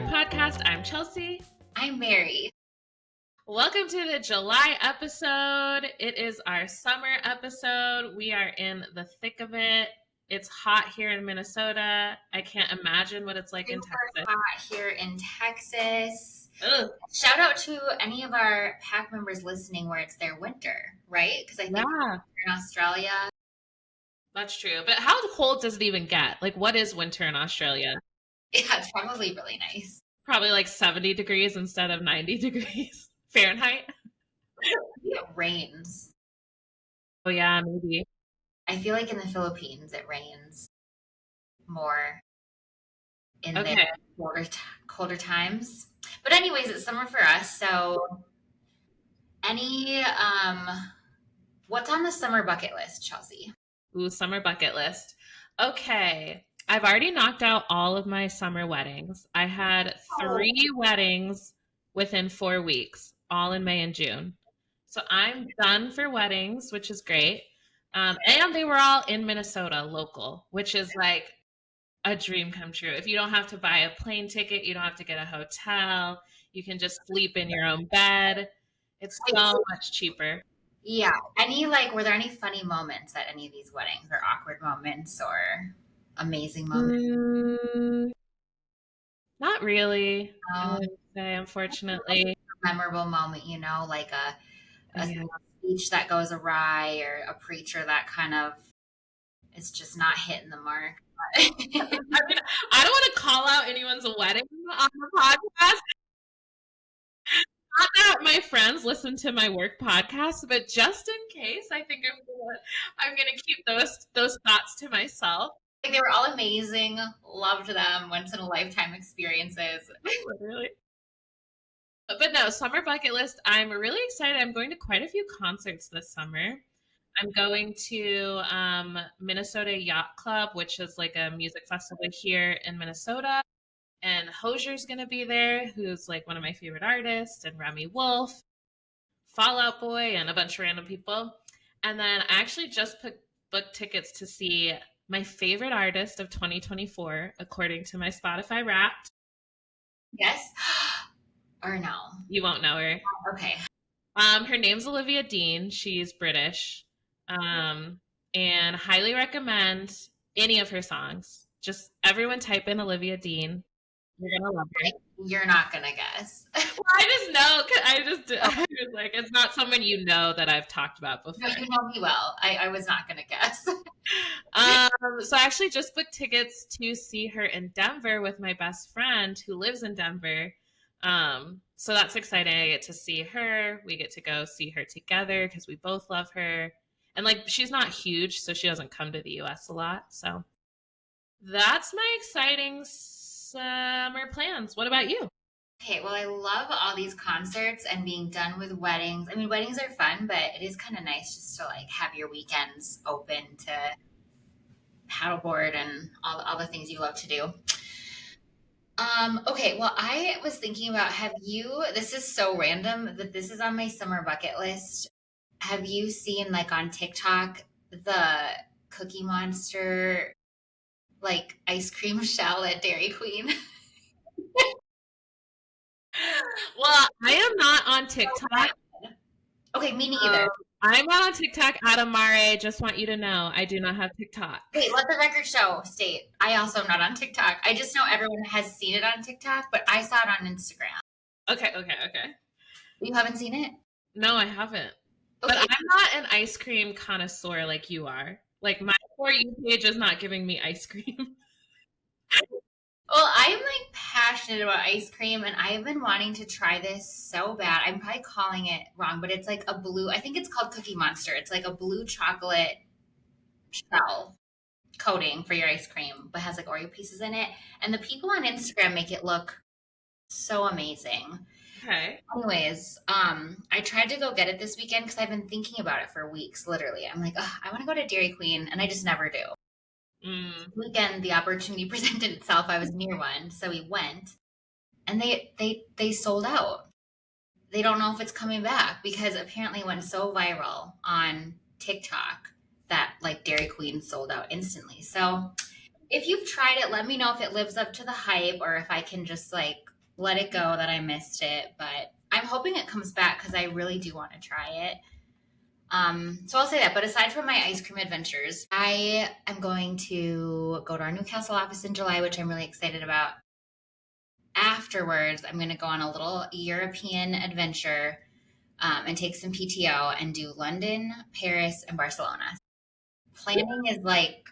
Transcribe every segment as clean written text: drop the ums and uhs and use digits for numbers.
Podcast. I'm Chelsea. I'm Mary. Welcome to the July episode. It is our summer episode. We are in the thick of it. It's hot here in Minnesota. I can't imagine what it's like in Texas. Hot here in Texas. Ugh. Shout out to any of our PAC members listening where it's their winter, right? Because I think in Australia. That's true. But how cold does it even get? Like, what is winter in Australia? Yeah, it's probably really nice. Probably like 70 degrees instead of 90 degrees Fahrenheit. It rains. Oh, yeah, maybe. I feel like in the Philippines it rains more in their colder times. But anyways, it's summer for us. So what's on the summer bucket list, Chelsea? Ooh, summer bucket list. Okay. I've already knocked out all of my summer weddings. I had 3 weddings within 4 weeks, all in May and June. So I'm done for weddings, which is great. And they were all in Minnesota, local, which is like a dream come true. If you don't have to buy a plane ticket, you don't have to get a hotel. You can just sleep in your own bed. It's so much cheaper. Yeah. Were there any funny moments at any of these weddings, or awkward moments, or amazing moments? Not really. I would say, unfortunately. A memorable moment, like a speech that goes awry, or a preacher that kind of is just not hitting the mark. I don't want to call out anyone's wedding on the podcast. Not that my friends listen to my work podcast, but just in case, I think I'm gonna keep those thoughts to myself. They were all amazing. Loved them. Once in a lifetime experiences. Literally. But no, summer bucket list. I'm really excited. I'm going to quite a few concerts this summer. I'm going to Minnesota Yacht Club, which is like a music festival here in Minnesota. And Hosier's going to be there, who's like one of my favorite artists, and Remy Wolf, Fall Out Boy, and a bunch of random people. And then I actually just booked tickets to see my favorite artist of 2024, according to my Spotify Wrapped. Yes? Or no? You won't know her. Okay. Her name's Olivia Dean. She's British. And highly recommend any of her songs. Just everyone type in Olivia Dean. You're gonna love her. You're not gonna guess. Well, I just know, I was like, it's not someone that I've talked about before. No, you know me well. I was not gonna guess. So I actually just booked tickets to see her in Denver with my best friend who lives in Denver. So that's exciting. I get to see her. We get to go see her together because we both love her. And like, she's not huge, so she doesn't come to the US a lot. So that's my exciting summer plans. What about you? Okay, well, I love all these concerts and being done with weddings. I mean, weddings are fun, but it is kind of nice just to like have your weekends open to paddleboard and all the things you love to do. Okay, well, I was thinking about, this is so random that this is on my summer bucket list. Have you seen like on TikTok the Cookie Monster like ice cream shell at Dairy Queen? Well, I am not on TikTok. Okay, me neither. I'm not on TikTok. Adamare, just want you to know, I do not have TikTok. Wait, let the record state. I also am not on TikTok. I just know everyone has seen it on TikTok, but I saw it on Instagram. Okay. You haven't seen it? No, I haven't. Okay. But I'm not an ice cream connoisseur like you are. Like, my For You page is not giving me ice cream. Well, I'm like passionate about ice cream, and I've been wanting to try this so bad. I'm probably calling it wrong, but it's like I think it's called Cookie Monster. It's like a blue chocolate shell coating for your ice cream, but has like Oreo pieces in it. And the people on Instagram make it look so amazing. Okay. Anyways, I tried to go get it this weekend because I've been thinking about it for weeks, literally. I'm like, I want to go to Dairy Queen, and I just never do. Weekend, the opportunity presented itself. I was near one, so we went, and they sold out. They don't know if it's coming back because apparently it went so viral on TikTok that like Dairy Queen sold out instantly. So if you've tried it, let me know if it lives up to the hype or if I can just like let it go that I missed it, but I'm hoping it comes back because I really do want to try it. So I'll say that. But aside from my ice cream adventures, I am going to go to our Newcastle office in July, which I'm really excited about. Afterwards, I'm going to go on a little European adventure and take some PTO and do London, Paris, and Barcelona. Planning is like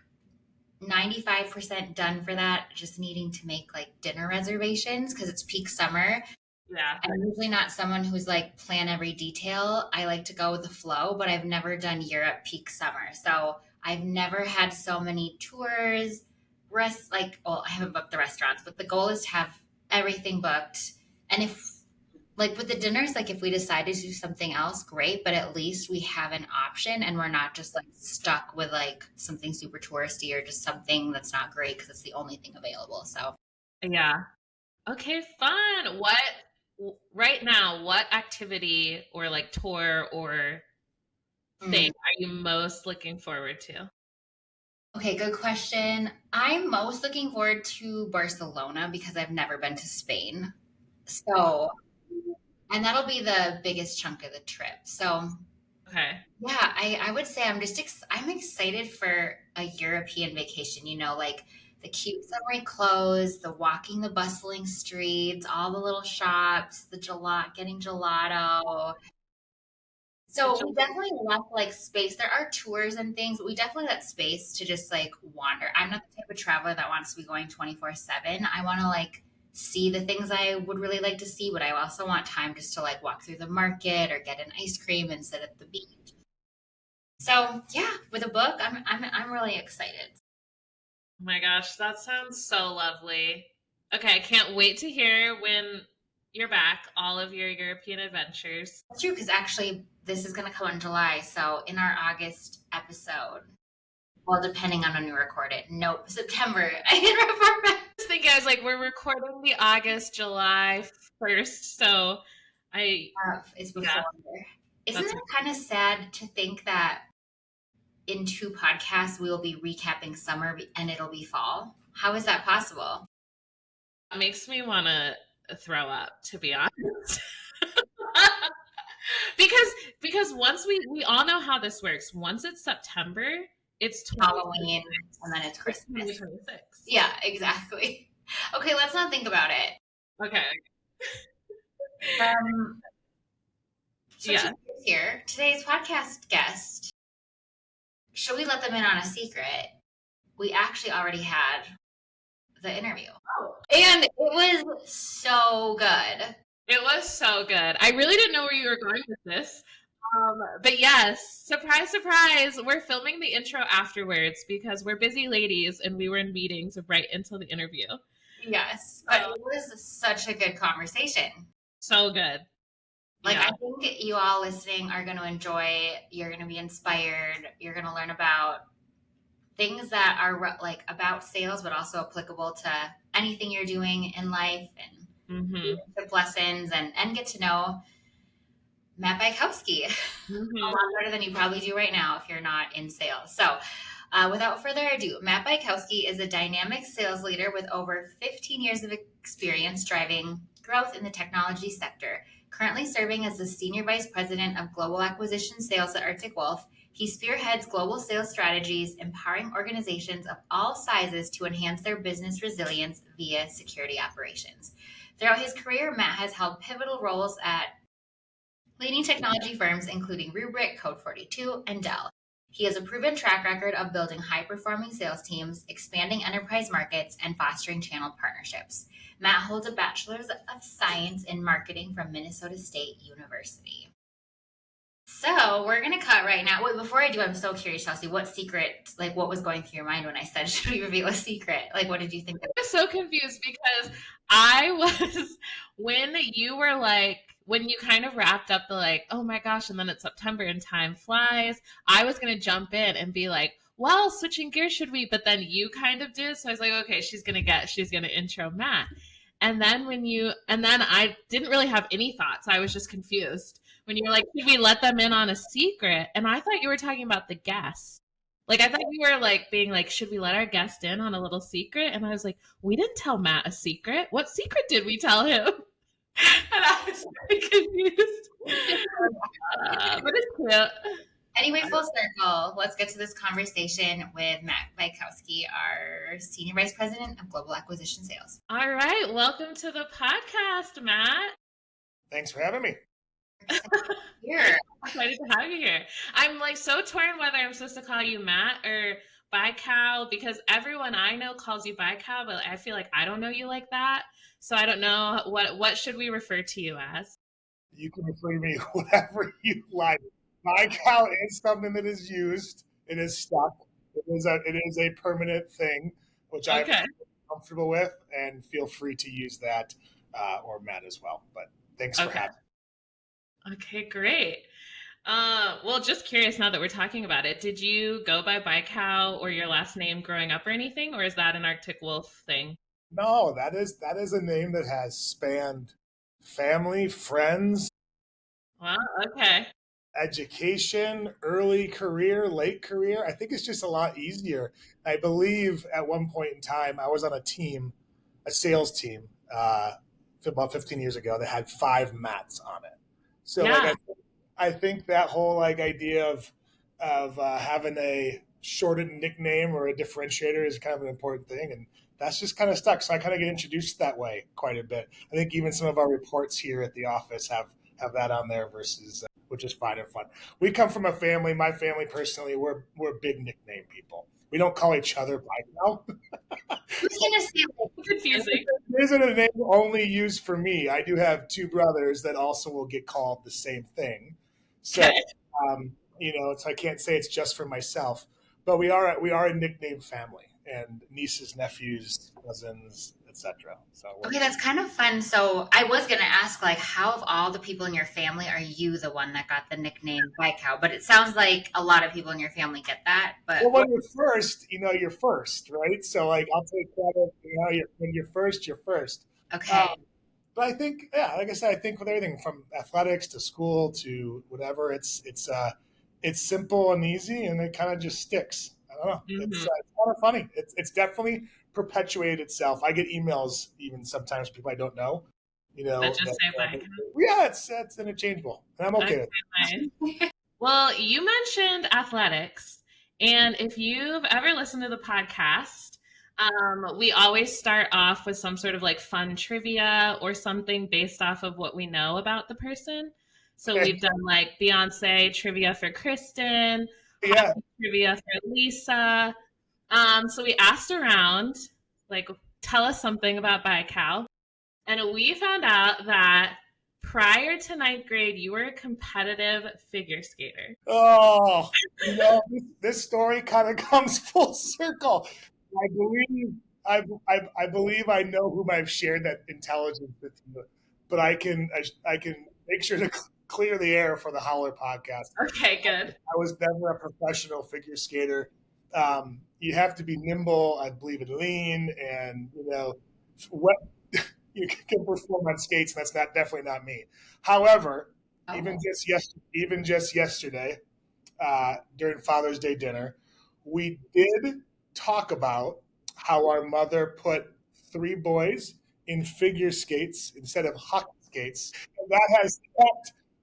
95% done for that. Just needing to make like dinner reservations because it's peak summer. Yeah. I'm usually not someone who's like plan every detail. I like to go with the flow, but I've never done Europe peak summer. So I've never had so many tours, I haven't booked the restaurants, but the goal is to have everything booked. And if like with the dinners, like if we decide to do something else, great, but at least we have an option and we're not just like stuck with like something super touristy or just something that's not great because it's the only thing available. So Yeah. Okay, fun. Right now, what activity or like tour or thing are you most looking forward to? Okay, good question. I'm most looking forward to Barcelona because I've never been to Spain. So, and that'll be the biggest chunk of the trip. So, Okay. yeah, I would say I'm excited for a European vacation, like the cute summery clothes, the walking the bustling streets, all the little shops, the getting gelato. So we definitely left like space. There are tours and things, but we definitely let space to just like wander. I'm not the type of traveler that wants to be going 24/7. I want to like see the things I would really like to see, but I also want time just to like walk through the market or get an ice cream and sit at the beach. So yeah, with a book, I'm really excited. Oh my gosh, that sounds so lovely. Okay, I can't wait to hear when you're back, all of your European adventures. That's true because actually this is going to come in July. So in our August episode, well, depending on when we record it. Nope, September. I can report back. I was thinking, I was like, we're recording the August, July 1st, so it's before. Isn't it kind of sad to think that in 2 podcasts we will be recapping summer and it'll be fall? How is that possible? It makes me want to throw up, to be honest. because once we all know how this works. Once it's September, it's Halloween and then it's Christmas. 2026. Yeah, exactly. Okay, let's not think about it. Okay. Yeah. Here, today's podcast guest. Should we let them in on a secret? We actually already had the interview. Oh. And it was so good. It was so good. I really didn't know where you were going with this. But yes, surprise, surprise. We're filming the intro afterwards because we're busy ladies and we were in meetings right until the interview. Yes, but it was such a good conversation. So good. Like, yeah. I think you all listening are going to enjoy. You're going to be inspired. You're going to learn about things that are like about sales, but also applicable to anything you're doing in life and leadership lessons and get to know Matt Bykowski a lot better than you probably do right now if you're not in sales. So without further ado, Matt Bykowski is a dynamic sales leader with over 15 years of experience driving growth in the technology sector. Currently serving as the Senior Vice President of Global Acquisition Sales at Arctic Wolf, he spearheads global sales strategies, empowering organizations of all sizes to enhance their business resilience via security operations. Throughout his career, Matt has held pivotal roles at leading technology firms including Rubrik, Code 42, and Dell. He has a proven track record of building high-performing sales teams, expanding enterprise markets, and fostering channel partnerships. Matt holds a Bachelor's of Science in Marketing from Minnesota State University. So we're going to cut right now. Wait, before I do, I'm so curious, Chelsea, what was going through your mind when I said, should we reveal a secret? Like, what did you think? I was so confused because when you were like, when you kind of wrapped up the like, oh my gosh, and then it's September and time flies, I was going to jump in and be like, well, switching gears, should we? But then you kind of did. So I was like, okay, she's going to intro Matt. And then I didn't really have any thoughts. I was just confused when you were like, should we let them in on a secret? And I thought you were talking about the guests. Like, I thought you were like being like, should we let our guest in on a little secret? And I was like, we didn't tell Matt a secret. What secret did we tell him? And I was very confused. But it's cute. Anyway, full circle, let's get to this conversation with Matt Bykowski, our Senior Vice President of Global Acquisition Sales. All right. Welcome to the podcast, Matt. Thanks for having me. Here. Excited to have you here. I'm like so torn whether I'm supposed to call you Matt or Bycow, because everyone I know calls you Bycow, but I feel like I don't know you like that. So I don't know what should we refer to you as? You can refer to me whatever you like. Bycow is something that is used. It is stuck. It is a permanent thing, which I'm comfortable with, and feel free to use that or Matt as well. But thanks for having me. Okay, great. Well, just curious now that we're talking about it, did you go by Bycow or your last name growing up or anything, or is that an Arctic Wolf thing? No, that is a name that has spanned family, friends. Wow, okay. Education, early career, late career. I think it's just a lot easier. I believe at one point in time, I was on a sales team, about 15 years ago that had 5 Matts on it. So I think that whole idea of having a shortened nickname or a differentiator is kind of an important thing, and that's just kind of stuck. So I kind of get introduced that way quite a bit. I think even some of our reports here at the office have that on there versus, which is fine and fun. We come from a family. My family personally, we're big nickname people. We don't call each other Bycow. Confusing. It isn't a name only used for me. I do have 2 brothers that also will get called the same thing. So, so I can't say it's just for myself, but we are a nickname family, and nieces, nephews, cousins, etc. So okay, that's kind of fun. So I was going to ask, how of all the people in your family are you the one that got the nickname Bycow? But it sounds like a lot of people in your family get that. But when you're first, you're first, right? So I'll take credit. When you're first, you're first. Okay. But I think, like I said, I think with everything from athletics to school to whatever, it's simple and easy, and it kind of just sticks. I don't know. Mm-hmm. It's kind of funny. It's definitely perpetuated itself. I get emails even sometimes people I don't know. That just say Bycow. Yeah, it's interchangeable, and I'm okay with it. Well, you mentioned athletics, and if you've ever listened to the podcast, we always start off with some sort of fun trivia or something based off of what we know about the person. So we've done Beyonce trivia for Kristen, trivia for Lisa. So we asked around, tell us something about Bycow. And we found out that prior to 9th grade, you were a competitive figure skater. Oh, this story kind of comes full circle. I believe I know whom I've shared that intelligence with you, but I can make sure to clear the air for the Howler podcast. Okay, good. I was never a professional figure skater. You have to be nimble, I believe, and lean, and what you can perform on skates. And that's definitely not me. However, even just yesterday, during Father's Day dinner, we did talk about how our mother put 3 boys in figure skates instead of hockey skates. And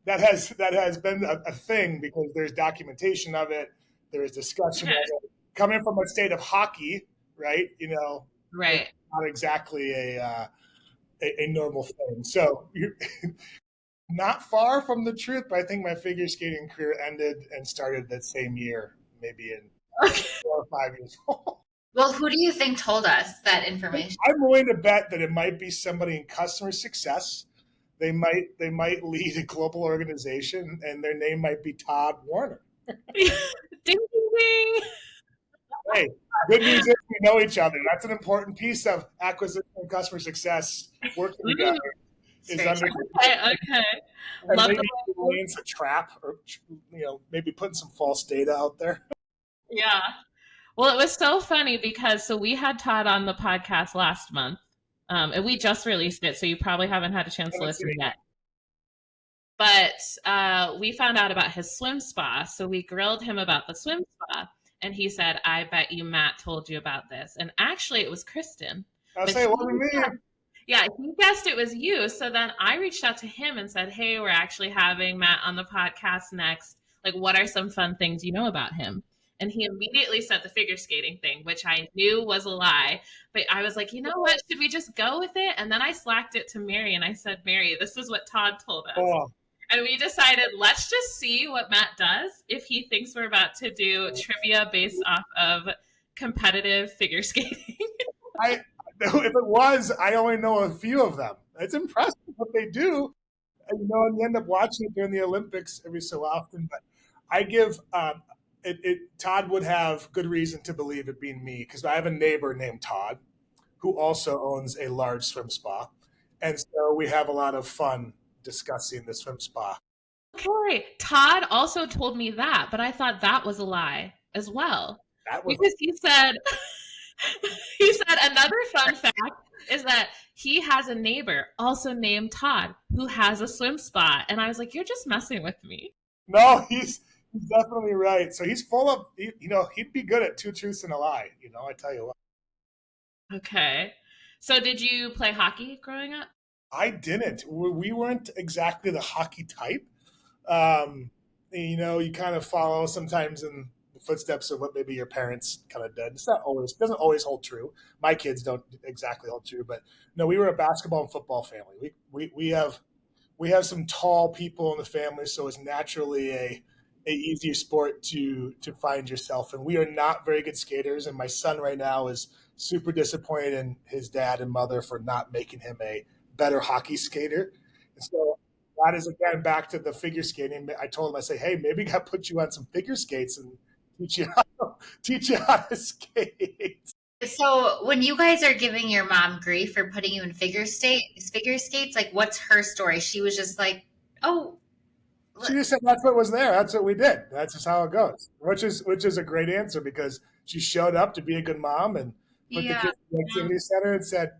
that has been a thing because there's documentation of it. There is discussion of it. Coming from a state of hockey, right? Right. It's not exactly a normal thing. So you're not far from the truth, but I think my figure skating career ended and started that same year, maybe in 4 or 5 years old. Well, who do you think told us that information? I'm willing to bet that it might be somebody in customer success. They might lead a global organization, and their name might be Todd Warner. Ding, ding, ding. Hey, good news is we know each other. That's an important piece of acquisition and customer success working together. Okay. Love maybe laying some trap, or maybe putting some false data out there. Yeah. Well, it was so funny because we had Todd on the podcast last month, and we just released it, so you probably haven't had a chance to listen yet. But we found out about his swim spa, so we grilled him about the swim spa. And he said, I bet you Matt told you about this. And actually, it was Kristen. I'll But say, what do you mean? yeah, he guessed it was you. So then I reached out to him and said, hey, we're actually having Matt on the podcast next. Like, what are some fun things you know about him? And he immediately said the figure skating thing, which I knew was a lie. But I was like, you know what? Should we just go with it? And then I slacked it to Mary and I said, Mary, this is what Todd told us. Oh. And we decided, let's just see what Matt does if he thinks we're about to do trivia based off of competitive figure skating. If it was, I only know a few of them. It's impressive what they do. And you end up watching it during the Olympics every so often. But I give Todd would have good reason to believe it being me because I have a neighbor named Todd who also owns a large swim spa. And so we have a lot of fun discussing the swim spa. Okay. Todd also told me that, but I thought that was a lie as well. Because he said another fun fact is that he has a neighbor also named Todd who has a swim spa. And I was like, you're just messing with me. No, he's definitely right. So he's full of, he'd be good at two truths and a lie. I tell you what. Okay. So did you play hockey growing up? I didn't. We weren't exactly the hockey type. You kind of follow sometimes in the footsteps of what maybe your parents kind of did. It doesn't always hold true. My kids don't exactly hold true, but no, we were a basketball and football family. We have some tall people in the family, so it's naturally a easier sport to find yourself. And we are not very good skaters. And my son right now is super disappointed in his dad and mother for not making him a better hockey skater. And so that is, again, back to the figure skating. I told him, I say, hey, maybe I got to put you on some figure skates and teach you how to skate. So when you guys are giving your mom grief for putting you in figure skates, like what's her story? She was just like, oh. She just said that's what was there. That's what we did. That's just how it goes, which is a great answer because she showed up to be a good mom and put the kids in the activity center and said,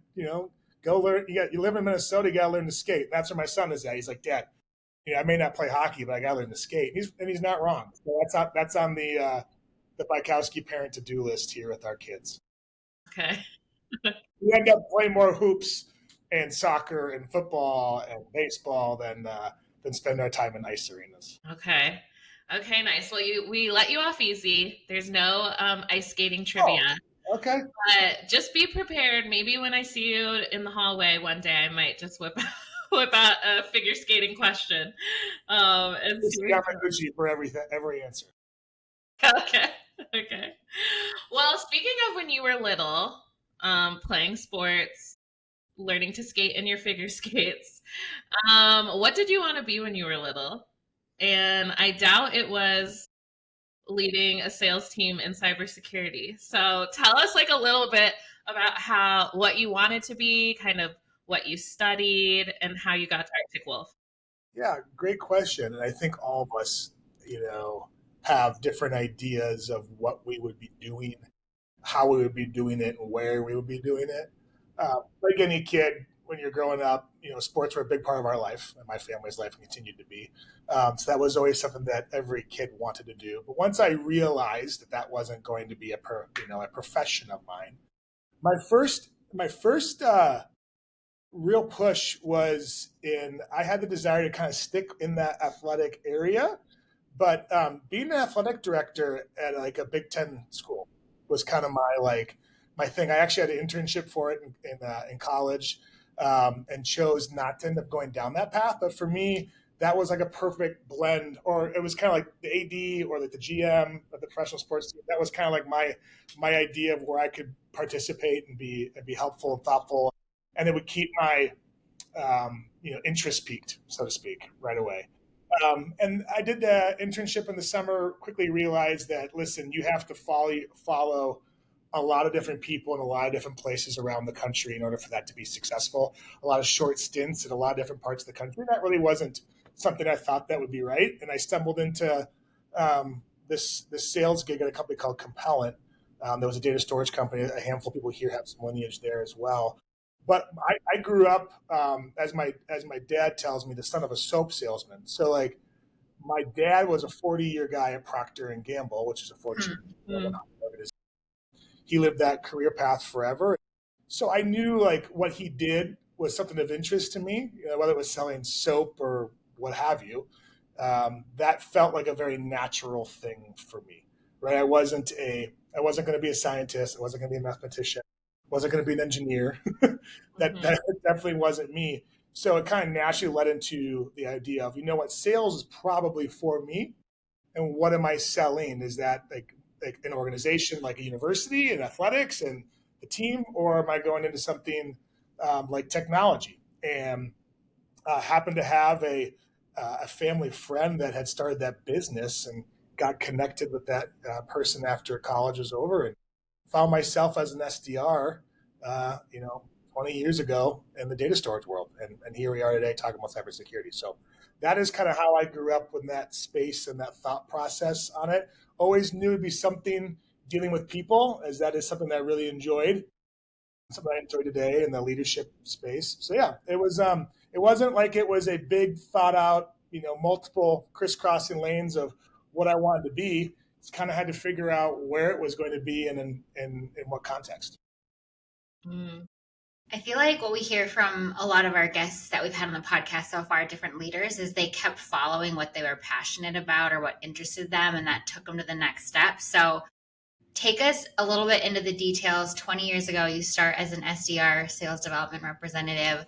go learn. You live in Minnesota, you got to learn to skate. That's where my son is at. He's like, Dad, I may not play hockey, but I got to learn to skate. He's not wrong. So that's on the Bykowski parent to-do list here with our kids. Okay. We end up playing more hoops and soccer and football and baseball than spend our time in ice arenas. Okay, nice. Well, we let you off easy. There's no ice skating trivia. Oh, okay. But just be prepared. Maybe when I see you in the hallway one day, I might just whip out a figure skating question. And see Yamaguchi for every answer. Okay. Well, speaking of when you were little, playing sports, learning to skate in your figure skates, what did you want to be when you were little? And I doubt it was leading a sales team in cybersecurity. So tell us a little bit about what you wanted to be, kind of what you studied, and how you got to Arctic Wolf. Yeah, great question. And I think all of us, have different ideas of what we would be doing, how we would be doing it, and where we would be doing it. Like any kid, when you're growing up, sports were a big part of our life and my family's life and continued to be. So that was always something that every kid wanted to do. But once I realized that wasn't going to be a profession of mine, my first real push was I had the desire to kind of stick in that athletic area, but being an athletic director at a Big Ten school was kind of my thing. I actually had an internship for it in college, and chose not to end up going down that path. But for me, that was a perfect blend, or it was kind of like the AD or the GM of the professional sports team. That was kind of my idea of where I could participate and be helpful and thoughtful, and it would keep my interest peaked, so to speak, right away. And I did the internship in the summer, quickly realized that, listen, you have to follow a lot of different people in a lot of different places around the country in order for that to be successful. A lot of short stints in a lot of different parts of the country. That really wasn't something I thought that would be right. And I stumbled into this sales gig at a company called Compellent. There was a data storage company. A handful of people here have some lineage there as well. But I grew up, as my dad tells me, the son of a soap salesman. So My dad was a 40-year guy at Procter and Gamble, which is a Fortune 100 organization. He lived that career path forever. So I knew like what he did was something of interest to me, whether it was selling soap or what have you. That felt like a very natural thing for me, right? I wasn't going to be a scientist. I wasn't going to be a mathematician. I wasn't going to be an engineer. That definitely wasn't me. So it kind of naturally led into the idea of, what, sales is probably for me. And what am I selling? Is that like an organization, like a university and athletics and the team, or am I going into something like technology? And happened to have a family friend that had started that business and got connected with that person after college was over, and found myself as an SDR, 20 years ago in the data storage world. And here we are today talking about cybersecurity. So that is kind of how I grew up in that space and that thought process on it. Always knew it'd be something dealing with people, as that is something that I really enjoyed, something I enjoy today in the leadership space. So yeah, it wasn't like it was a big thought out, multiple crisscrossing lanes of what I wanted to be. It's kind of had to figure out where it was going to be and in what context. I feel like what we hear from a lot of our guests that we've had on the podcast so far, different leaders, is they kept following what they were passionate about or what interested them, and that took them to the next step. So take us a little bit into the details. 20 years ago, you start as an SDR, sales development representative.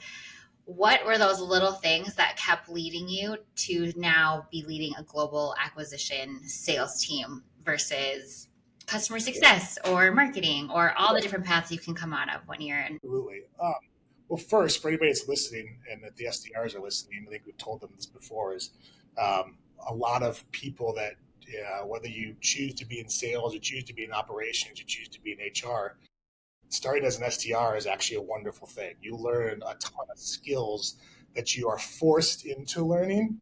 What were those little things that kept leading you to now be leading a global acquisition sales team versus customer success or marketing or all the different paths you can come out of when you're in? Absolutely. Well, first, for anybody that's listening and that the SDRs are listening, I think we've told them this before, is a lot of people that, whether you choose to be in sales, you choose to be in operations, you choose to be in HR, starting as an SDR is actually a wonderful thing. You learn a ton of skills that you are forced into learning,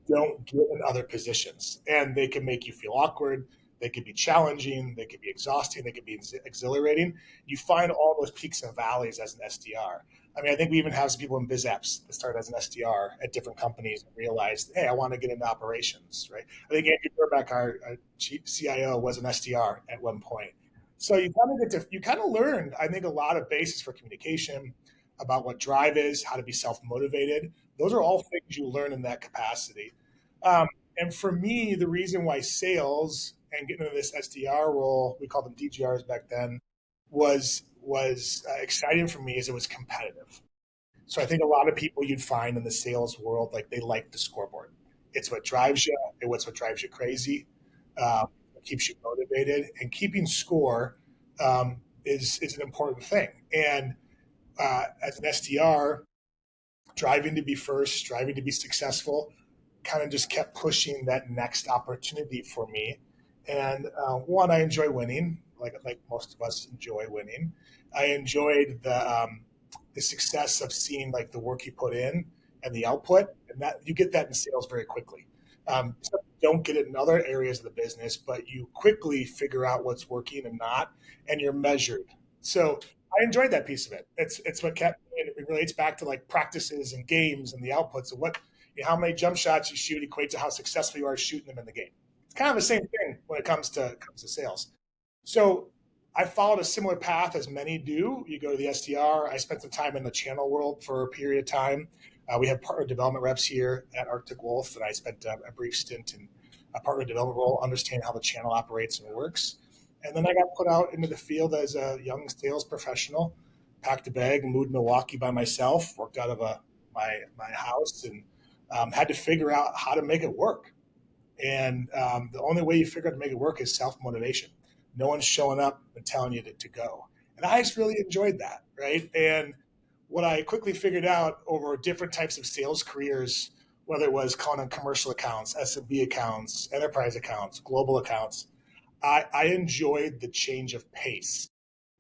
don't get in other positions. And they can make you feel awkward. They could be challenging. They could be exhausting. They could be exhilarating. You find all those peaks and valleys as an SDR. I mean, I think we even have some people in biz apps that started as an SDR at different companies and realized, hey, I want to get into operations, right? I think Andrew Burbeck, our chief CIO, was an SDR at one point. So you kind of learn, I think, a lot of basis for communication, about what drive is, how to be self-motivated. Those are all things you learn in that capacity. And for me, the reason why sales and getting into this SDR role, we called them DGRs back then, was exciting for me, as it was competitive. So I think a lot of people you'd find in the sales world, like, they like the scoreboard. It's what drives you. It's what drives you crazy. It keeps you motivated, and keeping score is an important thing. And as an SDR, driving to be first, striving to be successful, kind of just kept pushing that next opportunity for me. And one, I enjoy winning, like most of us enjoy winning. I enjoyed the success of seeing like the work you put in and the output, and that you get that in sales very quickly. Don't get it in other areas of the business, but you quickly figure out what's working and not, and you're measured. So I enjoyed that piece of it. It's what kept it relates back to like practices and games and the outputs of how many jump shots you shoot equates to how successful you are shooting them in the game. It's kind of the same thing when it comes to sales. So I followed a similar path as many do. You go to the SDR. I spent some time in the channel world for a period of time. We have partner development reps here at Arctic Wolf, and I spent a brief stint in a partner development role, understanding how the channel operates and works. And then I got put out into the field as a young sales professional, packed a bag and moved to Milwaukee by myself, worked out of my house, and had to figure out how to make it work. And the only way you figure out to make it work is self-motivation. No one's showing up and telling you to go. And I just really enjoyed that, right? And what I quickly figured out over different types of sales careers, whether it was calling on commercial accounts, SMB accounts, enterprise accounts, global accounts, I enjoyed the change of pace.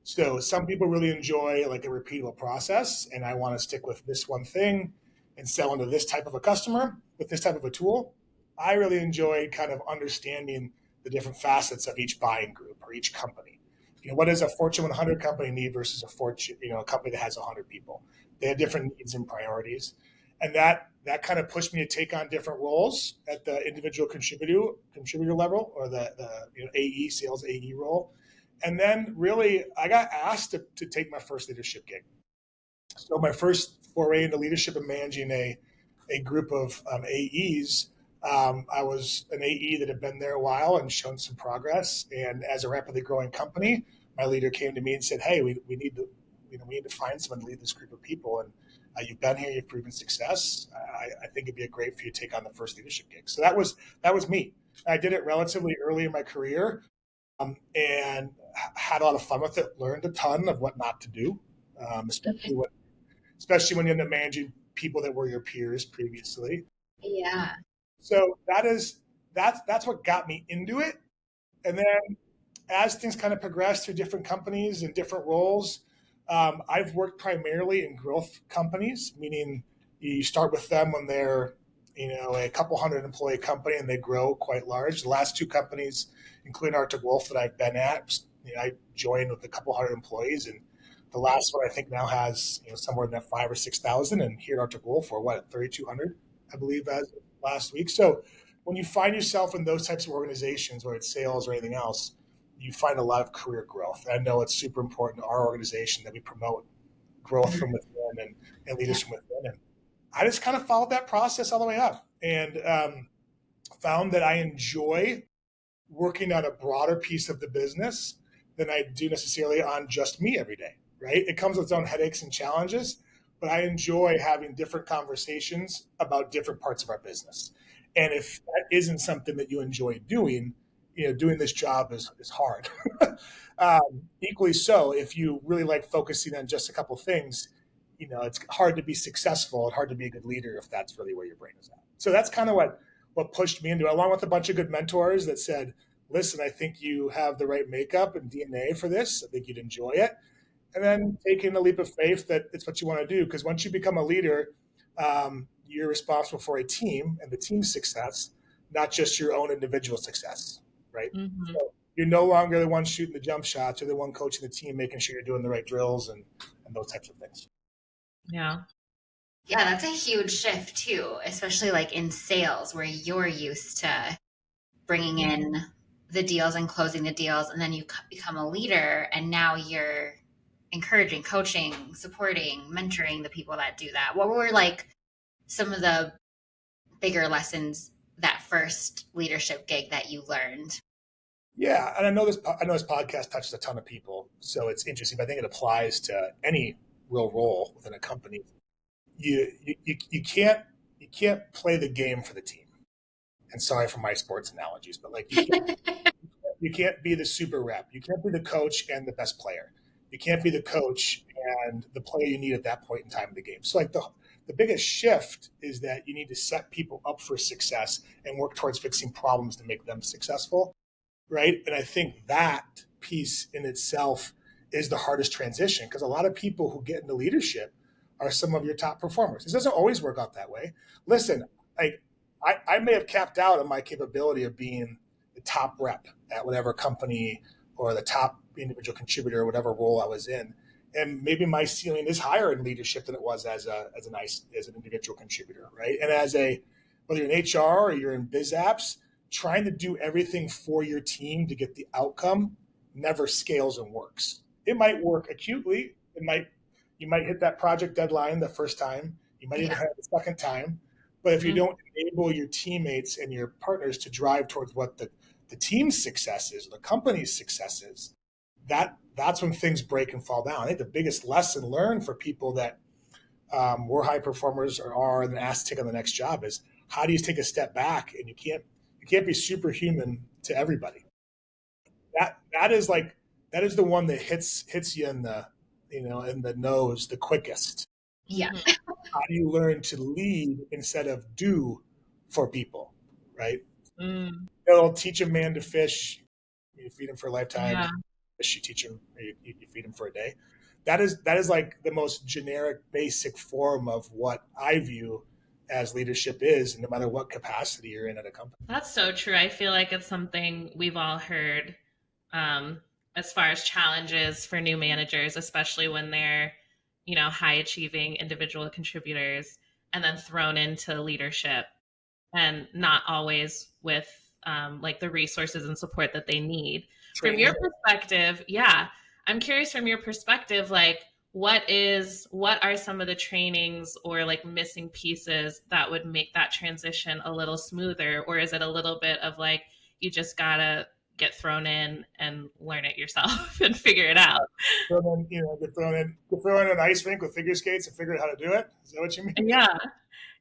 So some people really enjoy like a repeatable process, and I want to stick with this one thing and sell into this type of a customer with this type of a tool. I really enjoyed kind of understanding the different facets of each buying group or each company. What does a Fortune 100 company need versus a company that has 100 people? They have different needs and priorities. And that kind of pushed me to take on different roles at the individual contributor level, or the AE, sales AE role. And then really I got asked to take my first leadership gig. So my first foray into leadership and managing a group of AEs, I was an AE that had been there a while and shown some progress. And as a rapidly growing company, my leader came to me and said, "Hey, we need to find someone to lead this group of people. And you've been here, you've proven success. I think it'd be great for you to take on the first leadership gig." So that was me. I did it relatively early in my career, and had a lot of fun with it. Learned a ton of what not to do, especially when you end up managing people that were your peers previously. Yeah. So that's what got me into it. And then as things kind of progressed through different companies and different roles, I've worked primarily in growth companies, meaning you start with them when they're a couple hundred employee company and they grow quite large. The last two companies, including Arctic Wolf, that I've been at, I joined with a couple hundred employees, and the last one I think now has somewhere in that 5,000 or 6,000, and here at Arctic Wolf we're at 3,200, I believe, as of last week. So when you find yourself in those types of organizations, whether it's sales or anything else, you find a lot of career growth. And I know it's super important to our organization that we promote growth from within and leaders from within. And I just kind of followed that process all the way up, and found that I enjoy working on a broader piece of the business than I do necessarily on just me every day, right? It comes with its own headaches and challenges, but I enjoy having different conversations about different parts of our business. And if that isn't something that you enjoy doing, doing this job is hard. Equally so, if you really like focusing on just a couple of things, it's hard to be successful and hard to be a good leader if that's really where your brain is at. So that's kind of what pushed me into it, along with a bunch of good mentors that said, "Listen, I think you have the right makeup and DNA for this. I think you'd enjoy it." And then taking a leap of faith that it's what you want to do. Because once you become a leader, you're responsible for a team and the team's success, not just your own individual success, right? Mm-hmm. So you're no longer the one shooting the jump shots. You're the one coaching the team, making sure you're doing the right drills and those types of things. Yeah. Yeah, that's a huge shift too, especially like in sales where you're used to bringing in the deals and closing the deals, and then you become a leader and now you're encouraging, coaching, supporting, mentoring the people that do that. What were like some of the bigger lessons that first leadership gig that you learned? Yeah, and I know this podcast touches a ton of people, so it's interesting, but I think it applies to any real role within a company. You can't play the game for the team. And sorry for my sports analogies, but like you can't be the super rep. You can't be the coach and the best player. You can't be the coach and the player you need at that point in time in the game. So like the biggest shift is that you need to set people up for success and work towards fixing problems to make them successful, right? And I think that piece in itself is the hardest transition, because a lot of people who get into leadership are some of your top performers. It doesn't always work out that way. Listen, I may have capped out on my capability of being the top rep at whatever company or the top individual contributor or whatever role I was in. And maybe my ceiling is higher in leadership than it was as an individual contributor, right? And whether you're in HR or you're in biz apps, trying to do everything for your team to get the outcome never scales and works. It might work acutely. You might hit that project deadline the first time. You might even have it the second time. But if you don't enable your teammates and your partners to drive towards what the team's success is, the company's success is, that's when things break and fall down. I think the biggest lesson learned for people that were high performers or are and asked to take on the next job is, how do you take a step back? And you can't be superhuman to everybody. That is the one that hits you in the nose the quickest. Yeah. How do you learn to lead instead of do for people, right? It'll teach a man to fish. You feed him for a lifetime. Yeah. You teach him, you feed him for a day. That is like the most generic, basic form of what I view as leadership is, no matter what capacity you're in at a company. That's so true. I feel like it's something we've all heard as far as challenges for new managers, especially when they're, high achieving individual contributors. and then thrown into leadership, and not always with like the resources and support that they need. From your perspective, I'm curious from your perspective, like what are some of the trainings or like missing pieces that would make that transition a little smoother? Or is it a little bit of like, you just gotta get thrown in and learn it yourself and figure it out? Get thrown in an ice rink with figure skates and figure out how to do it. Is that what you mean?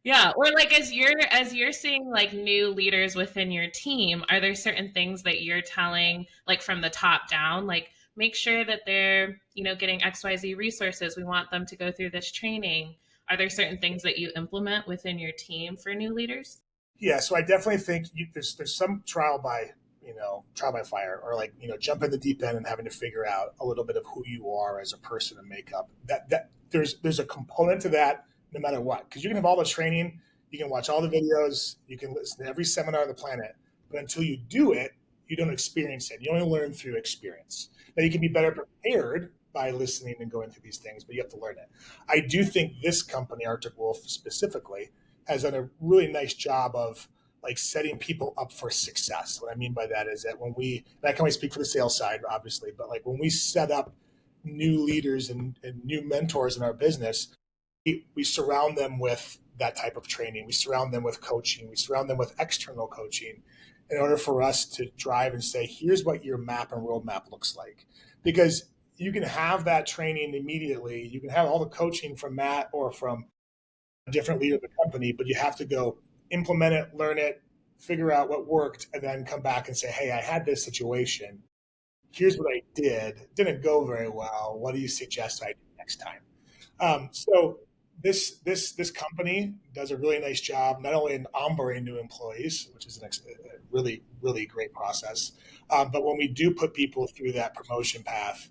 Yeah. Or like as you're seeing like new leaders within your team, are there certain things that you're telling like from the top down, like make sure that they're, getting XYZ resources. We want them to go through this training. Are there certain things that you implement within your team for new leaders? Yeah, so I definitely think there's some trial by fire, or like, jump in the deep end and having to figure out a little bit of who you are as a person and makeup. That there's a component to that no matter what, because you can have all the training, you can watch all the videos, you can listen to every seminar on the planet, but until you do it, you don't experience it. You only learn through experience. Now you can be better prepared by listening and going through these things, but you have to learn it. I do think this company, Arctic Wolf specifically, has done a really nice job of like setting people up for success. What I mean by that is that and I can only speak for the sales side, obviously, but like when we set up new leaders and new mentors in our business, we surround them with that type of training. We surround them with coaching. We surround them with external coaching in order for us to drive and say, here's what your map and roadmap looks like. Because you can have that training immediately. You can have all the coaching from Matt or from a different leader of the company, but you have to go implement it, learn it, figure out what worked, and then come back and say, hey, I had this situation. Here's what I did. Didn't go very well. What do you suggest I do next time? So this company does a really nice job, not only in onboarding new employees, which is a really, really great process, but when we do put people through that promotion path,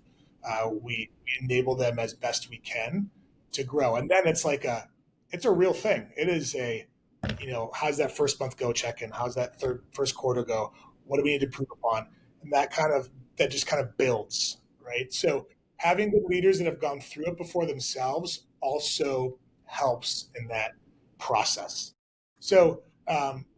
we enable them as best we can to grow. And then it's a real thing. It is how's that first month go check-in? How's that first quarter go? What do we need to improve upon? And that just kind of builds, right? So having the leaders that have gone through it before themselves also helps in that process. So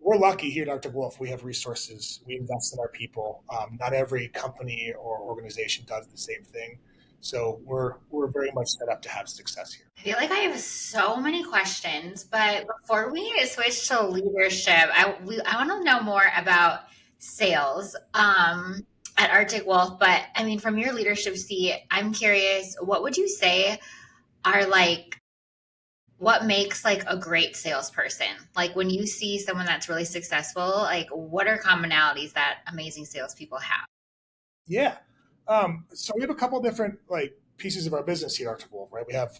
we're lucky here at Arctic Wolf. We have resources. We invest in our people. Not every company or organization does the same thing. So we're very much set up to have success here. I feel like I have so many questions, but before we switch to leadership, I want to know more about sales at Arctic Wolf. But I mean, from your leadership seat, I'm curious, what would you say are like, what makes like a great salesperson? Like when you see someone that's really successful, like what are commonalities that amazing salespeople have? Yeah. So we have a couple of different like pieces of our business here at Arctic Wolf, right? We have,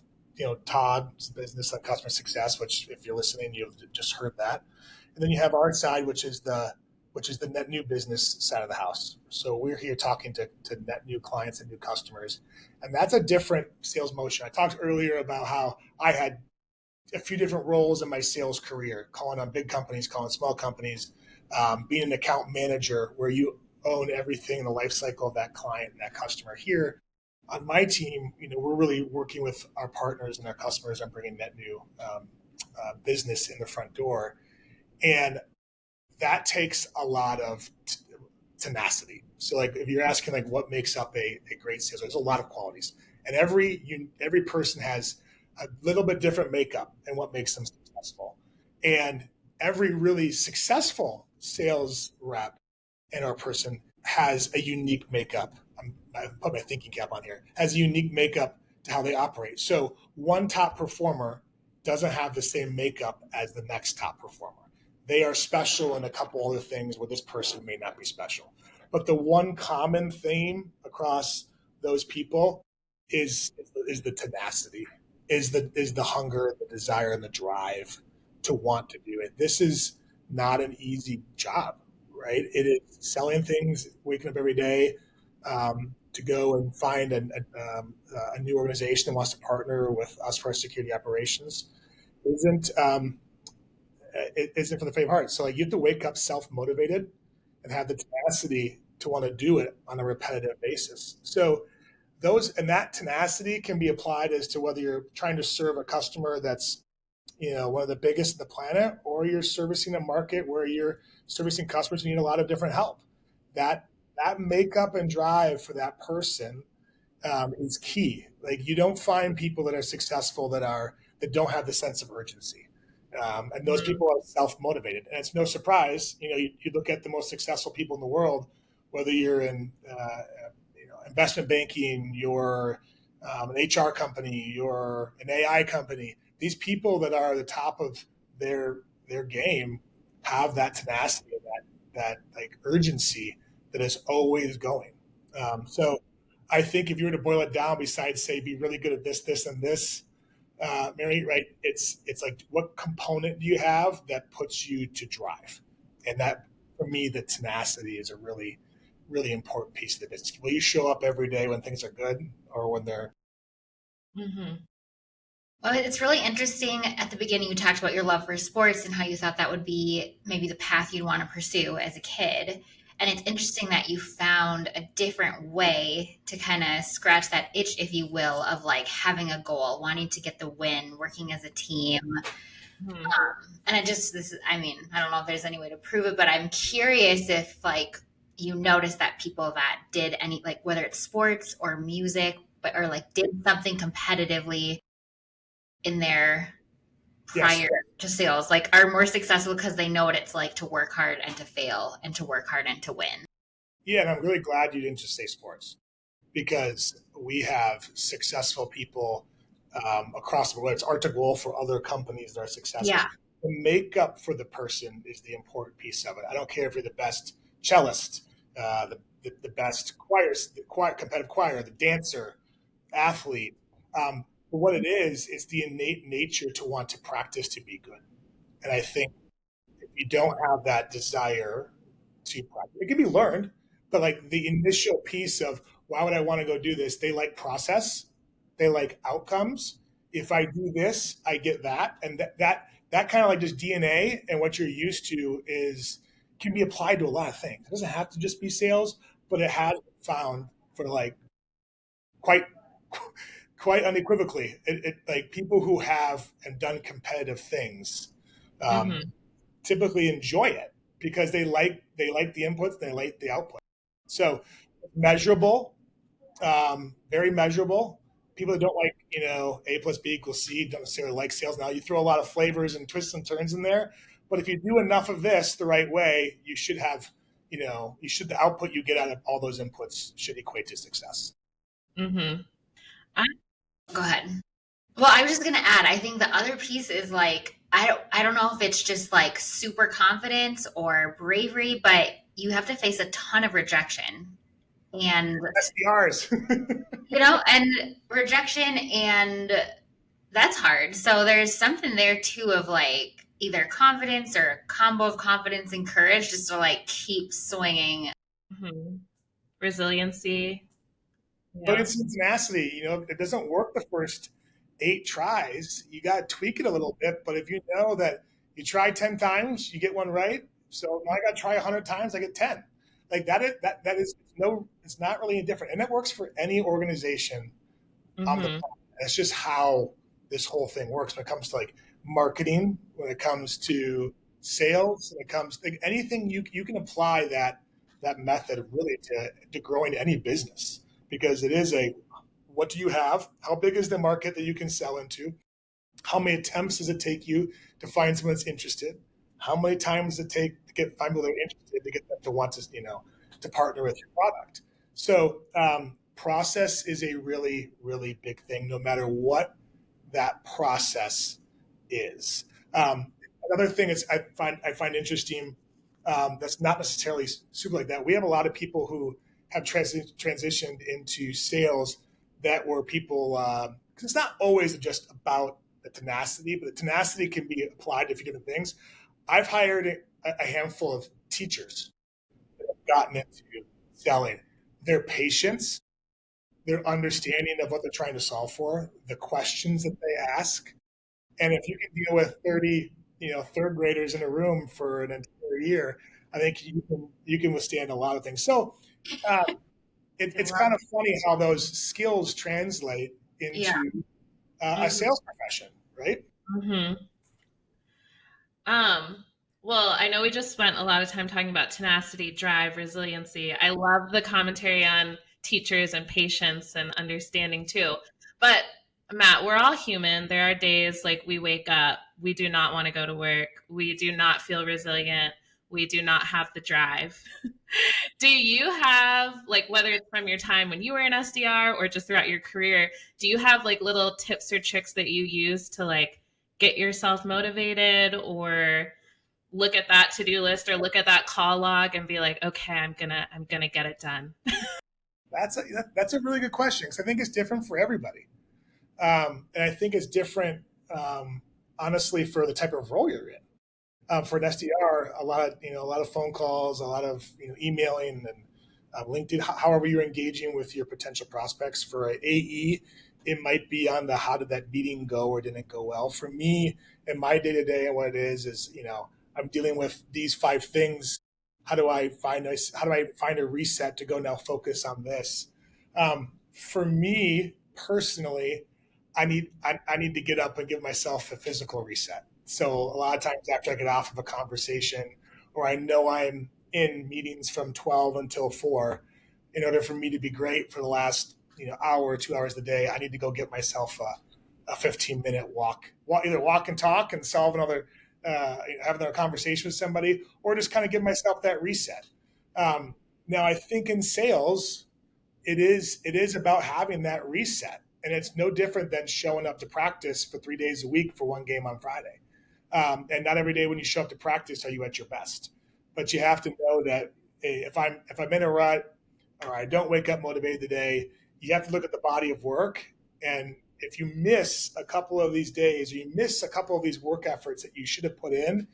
Todd's business like customer success, which if you're listening, you've just heard that. And then you have our side, which is the net new business side of the house. So we're here talking to net new clients and new customers. And that's a different sales motion. I talked earlier about how I had a few different roles in my sales career, calling on big companies, calling small companies, being an account manager where you own everything in the life cycle of that client and that customer. Here on my team, we're really working with our partners and our customers on bringing net new business in the front door. And that takes a lot of tenacity. So like if you're asking like what makes up a great sales, there's a lot of qualities. And every person has a little bit different makeup and what makes them successful. And every really successful sales rep and our person has a unique makeup. I put my thinking cap on here, has a unique makeup to how they operate. So one top performer doesn't have the same makeup as the next top performer. They are special in a couple other things where this person may not be special. But the one common theme across those people is the tenacity, is the hunger, the desire, and the drive to want to do it. This is not an easy job, right? It is selling things, waking up every day to go and find a new organization that wants to partner with us for our security operations. It isn't for the faint of heart. So like you have to wake up self-motivated and have the tenacity to want to do it on a repetitive basis. So that tenacity can be applied as to whether you're trying to serve a customer that's one of the biggest in the planet, or you're servicing a market where you're servicing customers and you need a lot of different help. That makeup and drive for that person is key. Like, you don't find people that are successful that don't have the sense of urgency. And those people are self-motivated. And it's no surprise, you look at the most successful people in the world, whether you're in investment banking, you're an HR company, you're an AI company. These people that are at the top of their game have that tenacity and that like urgency that is always going. So I think if you were to boil it down, besides say be really good at this, and this, Mary, right? It's like, what component do you have that puts you to drive? And that, for me, the tenacity is a really, really important piece of the business. Will you show up every day when things are good, or when they're? Mm-hmm. Well, it's really interesting. At the beginning, you talked about your love for sports and how you thought that would be maybe the path you'd want to pursue as a kid. And it's interesting that you found a different way to kind of scratch that itch, if you will, of like having a goal, wanting to get the win, working as a team. Mm-hmm. And I don't know if there's any way to prove it, but I'm curious if like you notice that people that did any, like whether it's sports or music, or like did something competitively in their prior to sales, like are more successful because they know what it's like to work hard and to fail and to work hard and to win. Yeah, and I'm really glad you didn't just say sports, because we have successful people across the world. It's art to goal for other companies that are successful. Yeah. The makeup for the person is the important piece of it. I don't care if you're the best cellist, the best competitive choir, the dancer, athlete. But what it is, it's the innate nature to want to practice to be good. And I think if you don't have that desire to practice, it can be learned, but like the initial piece of, why would I want to go do this? They like process, they like outcomes. If I do this, I get that. And that kind of like just DNA and what you're used to can be applied to a lot of things. It doesn't have to just be sales, but it has been found for like quite unequivocally, it like people who have and done competitive things typically enjoy it, because they like the inputs, they like the output. So measurable, very measurable. People that don't like, A plus B equals C, don't necessarily like sales. Now you throw a lot of flavors and twists and turns in there, but if you do enough of this the right way, you should have, the output you get out of all those inputs should equate to success. Mm-hmm. Go ahead. Well, I was just going to add, I think the other piece is like, I don't know if it's just like super confidence or bravery, but you have to face a ton of rejection and SDRs, and rejection, and that's hard. So there's something there too of like either confidence or a combo of confidence and courage, just to like keep swinging. Mm-hmm. Resiliency. But it's tenacity. It doesn't work the first 8 tries. You got to tweak it a little bit. But if you know that you try 10 times, you get one right. So now I got to try 100 times, I get 10. Like it's not really indifferent. And that works for any organization on the planet. That's just how this whole thing works when it comes to like marketing, when it comes to sales, when it comes to like anything, you can apply that method really to growing any business. Because it is what do you have? How big is the market that you can sell into? How many attempts does it take you to find someone that's interested? How many times does it take to find people that are interested, to get them to want to, to partner with your product? So process is a really, really big thing, no matter what that process is. Another thing is I find interesting, that's not necessarily super like that. We have a lot of people who have transitioned into sales that were people, because it's not always just about the tenacity, but the tenacity can be applied to a few different things. I've hired a handful of teachers that have gotten into selling. Their patience, their understanding of what they're trying to solve for, the questions that they ask. And if you can deal with 30, third graders in a room for an entire year, I think you can withstand a lot of things. So it's kind of funny how those skills translate into a sales profession, right? Mm-hmm. Well, I know we just spent a lot of time talking about tenacity, drive, resiliency. I love the commentary on teachers and patience and understanding too. But Matt, we're all human. There are days like we wake up, we do not want to go to work, we do not feel resilient, we do not have the drive. Do you have, like, whether it's from your time when you were an SDR or just throughout your career, do you have like little tips or tricks that you use to like get yourself motivated, or look at that to-do list or look at that call log and be like, okay, I'm gonna get it done? That's a really good question, because I think it's different for everybody, and I think it's different, honestly, for the type of role you're in. For an SDR, a lot of phone calls, a lot of emailing and LinkedIn. However, you're engaging with your potential prospects. For an AE, it might be on the how did that meeting go or didn't go well. For me, in my day to day, and what it is I'm dealing with these 5 things. How do I find a reset to go now focus on this? For me personally, I need to get up and give myself a physical reset. So a lot of times after I get off of a conversation, or I know I'm in meetings from 12 until 4, in order for me to be great for the last hour or 2 hours a day, I need to go get myself a 15-minute walk. Either walk and talk and solve another, have another conversation with somebody, or just kind of give myself that reset. Now, I think in sales, it is about having that reset. And it's no different than showing up to practice for 3 days a week for one game on Friday. And not every day when you show up to practice are you at your best. But you have to know that if I'm in a rut, or I don't wake up motivated today, you have to look at the body of work. And if you miss a couple of these days, or you miss a couple of these work efforts that you should have put in,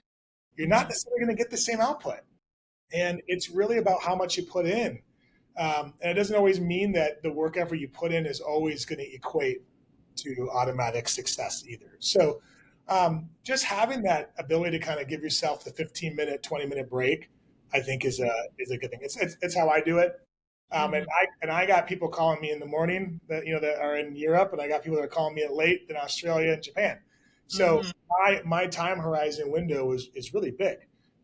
you're not necessarily going to get the same output. And it's really about how much you put in. And it doesn't always mean that the work effort you put in is always going to equate to automatic success either. So just having that ability to kind of give yourself the 15-minute, 20-minute break, I think is a good thing. It's how I do it. And I got people calling me in the morning that that are in Europe, and I got people that are calling me at late in Australia and Japan. So my time horizon window is really big.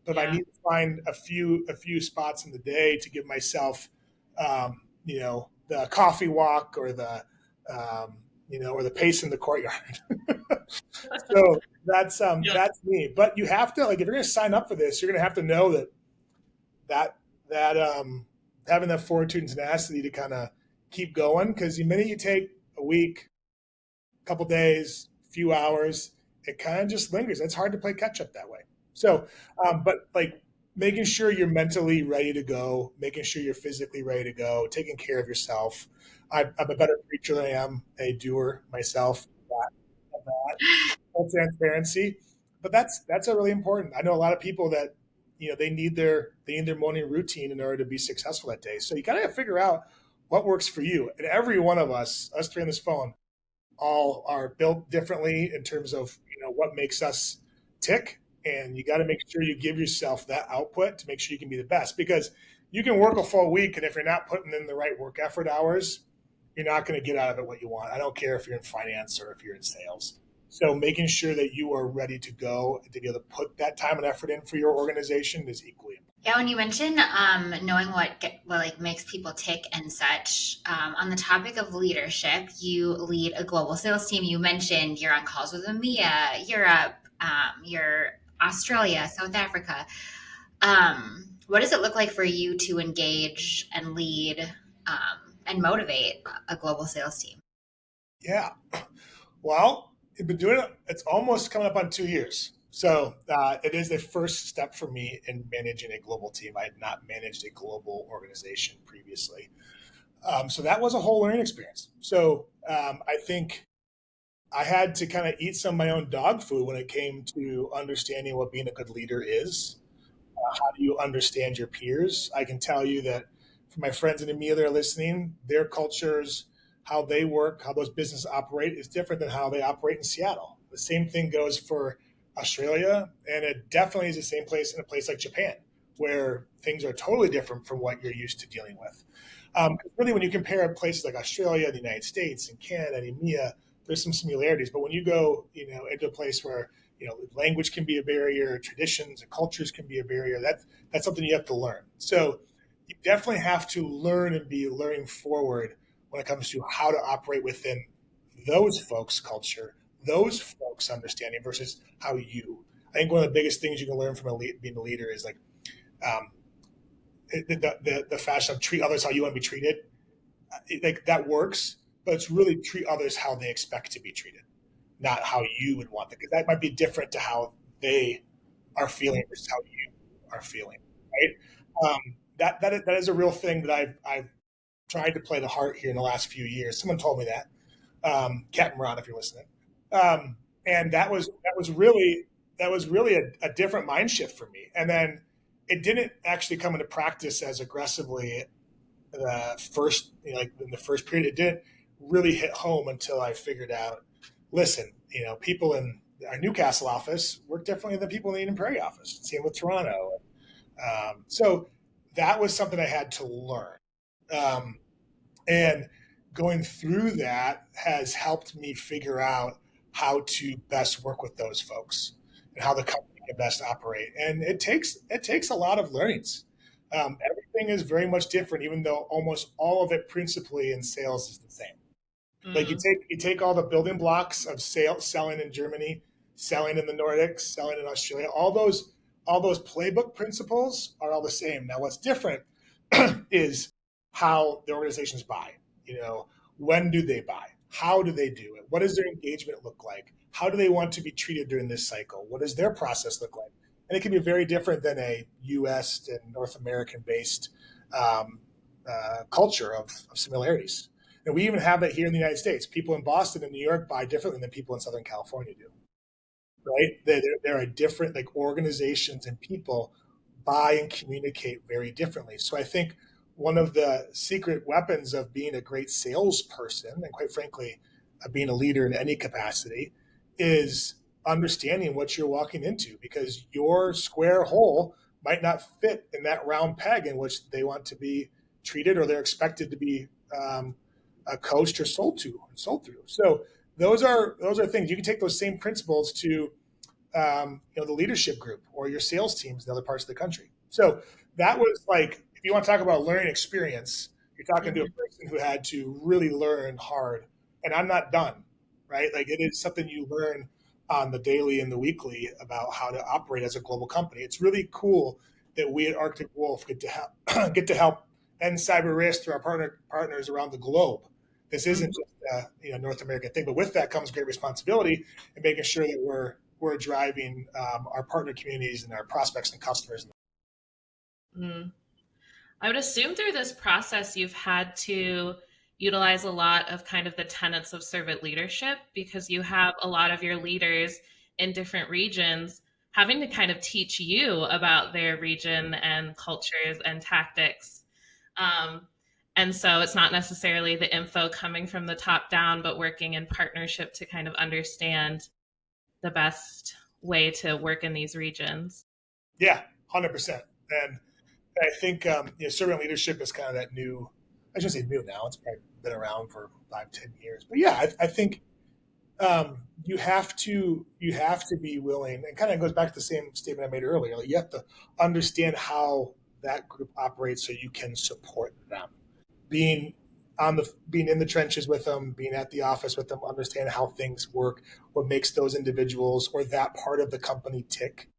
But if I need to find a few spots in the day to give myself the coffee walk, or the or the pace in the courtyard. So that's me. But you have to, like, if you're going to sign up for this, you're going to have to know that having that fortitude and tenacity to kind of keep going, because the minute you take a week, a couple days, a few hours, it kind of just lingers. It's hard to play catch up that way. So, but like, making sure you're mentally ready to go, making sure you're physically ready to go, taking care of yourself. I'm a better preacher than I am a doer myself. That full transparency, but that's a really important. I know a lot of people that they need their morning routine in order to be successful that day. So you got to figure out what works for you. And every one of us 3 on this phone, all are built differently in terms of what makes us tick. And you got to make sure you give yourself that output to make sure you can be the best, because you can work a full week, and if you're not putting in the right work effort hours, you're not going to get out of it what you want. I don't care if you're in finance or if you're in sales. So making sure that you are ready to go to be able to put that time and effort in for your organization is equally important. Yeah, when you mentioned knowing what makes people tick and such, on the topic of leadership, you lead a global sales team. You mentioned you're on calls with EMEA, Europe, you're Australia, South Africa. What does it look like for you to engage and lead and motivate a global sales team? Yeah, well, I've been doing it. It's almost coming up on 2 years. So it is the first step for me in managing a global team. I had not managed a global organization previously. So that was a whole learning experience. So I think I had to kind of eat some of my own dog food when it came to understanding what being a good leader is. How do you understand your peers? I can tell you that for my friends in EMEA that are listening, their cultures, how they work, how those businesses operate is different than how they operate in Seattle. The same thing goes for Australia, and it definitely is the same place in a place like Japan, where things are totally different from what you're used to dealing with. Really, when you compare places like Australia, the United States, and Canada, and EMEA, there's some similarities. But when you go, into a place where, language can be a barrier, traditions and cultures can be a barrier. That's something you have to learn. So you definitely have to learn and be learning forward when it comes to how to operate within those folks' culture, those folks' understanding versus how you. I think one of the biggest things you can learn from being a leader is like the fashion of treat others how you want to be treated. Like that works, but it's really treat others how they expect to be treated, not how you would want them, because that might be different to how they are feeling versus how you are feeling, right? That is a real thing that I've tried to play the heart here in the last few years. Someone told me that, Captain Ron, if you're listening, and that was really a different mind shift for me. And then it didn't actually come into practice as aggressively the first, like in the first period. It didn't really hit home until I figured out, listen, people in our Newcastle office work differently than people in the Eden Prairie office. Same with Toronto. So that was something I had to learn. And going through that has helped me figure out how to best work with those folks and how the company can best operate. And it takes a lot of learnings. Everything is very much different, even though almost all of it principally in sales is the same. Mm-hmm. Like you take all the building blocks of selling in Germany, selling in the Nordics, selling in Australia, all those playbook principles are all the same. Now what's different is how the organizations buy. When do they buy? How do they do it? What does their engagement look like? How do they want to be treated during this cycle? What does their process look like? And it can be very different than a U.S. and North American-based culture of similarities. And we even have that here in the United States. People in Boston and New York buy differently than people in Southern California do, right? There are different, like, organizations and people buy and communicate very differently. So I think one of the secret weapons of being a great salesperson, and quite frankly, being a leader in any capacity, is understanding what you're walking into, because your square hole might not fit in that round peg in which they want to be treated or they're expected to be coached or sold through. So those are things. You can take those same principles to the leadership group or your sales teams in other parts of the country. So that was like, if you want to talk about learning experience, you're talking to a person who had to really learn hard. And I'm not done, right? Like, it is something you learn on the daily and the weekly about how to operate as a global company. It's really cool that we at Arctic Wolf get to help end cyber risk through our partners around the globe. This isn't just a North American thing, but with that comes great responsibility in making sure that we're driving our partner communities and our prospects and customers. I would assume through this process you've had to utilize a lot of kind of the tenets of servant leadership, because you have a lot of your leaders in different regions having to kind of teach you about their region and cultures and tactics. And so it's not necessarily the info coming from the top down, but working in partnership to kind of understand the best way to work in these regions. Yeah, 100%. And I think servant leadership is kind of that new, I shouldn't say new now, it's probably been around for 5-10 years. But yeah, I think you have to be willing, and kind of goes back to the same statement I made earlier. Like, you have to understand how that group operates so you can support them. Being in the trenches with them, being at the office with them, understand how things work, what makes those individuals or that part of the company tick.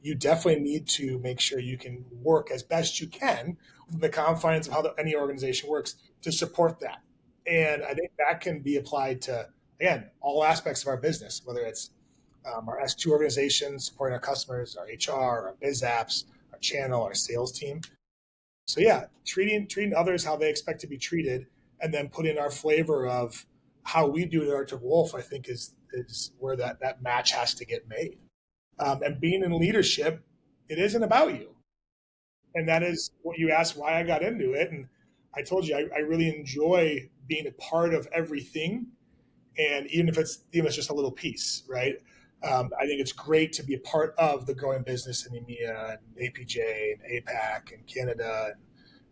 You definitely need to make sure you can work as best you can within the confines of how any organization works to support that. And I think that can be applied to, again, all aspects of our business, whether it's our S2 organization, supporting our customers, our HR, our biz apps, our channel, our sales team. So yeah, treating others how they expect to be treated, and then put in our flavor of how we do it at Arctic Wolf, I think is where that match has to get made. And being in leadership, it isn't about you. And that is what you asked, why I got into it. And I told you, I really enjoy being a part of everything. And even if it's just a little piece, right? I think it's great to be a part of the growing business in EMEA and APJ and APAC and Canada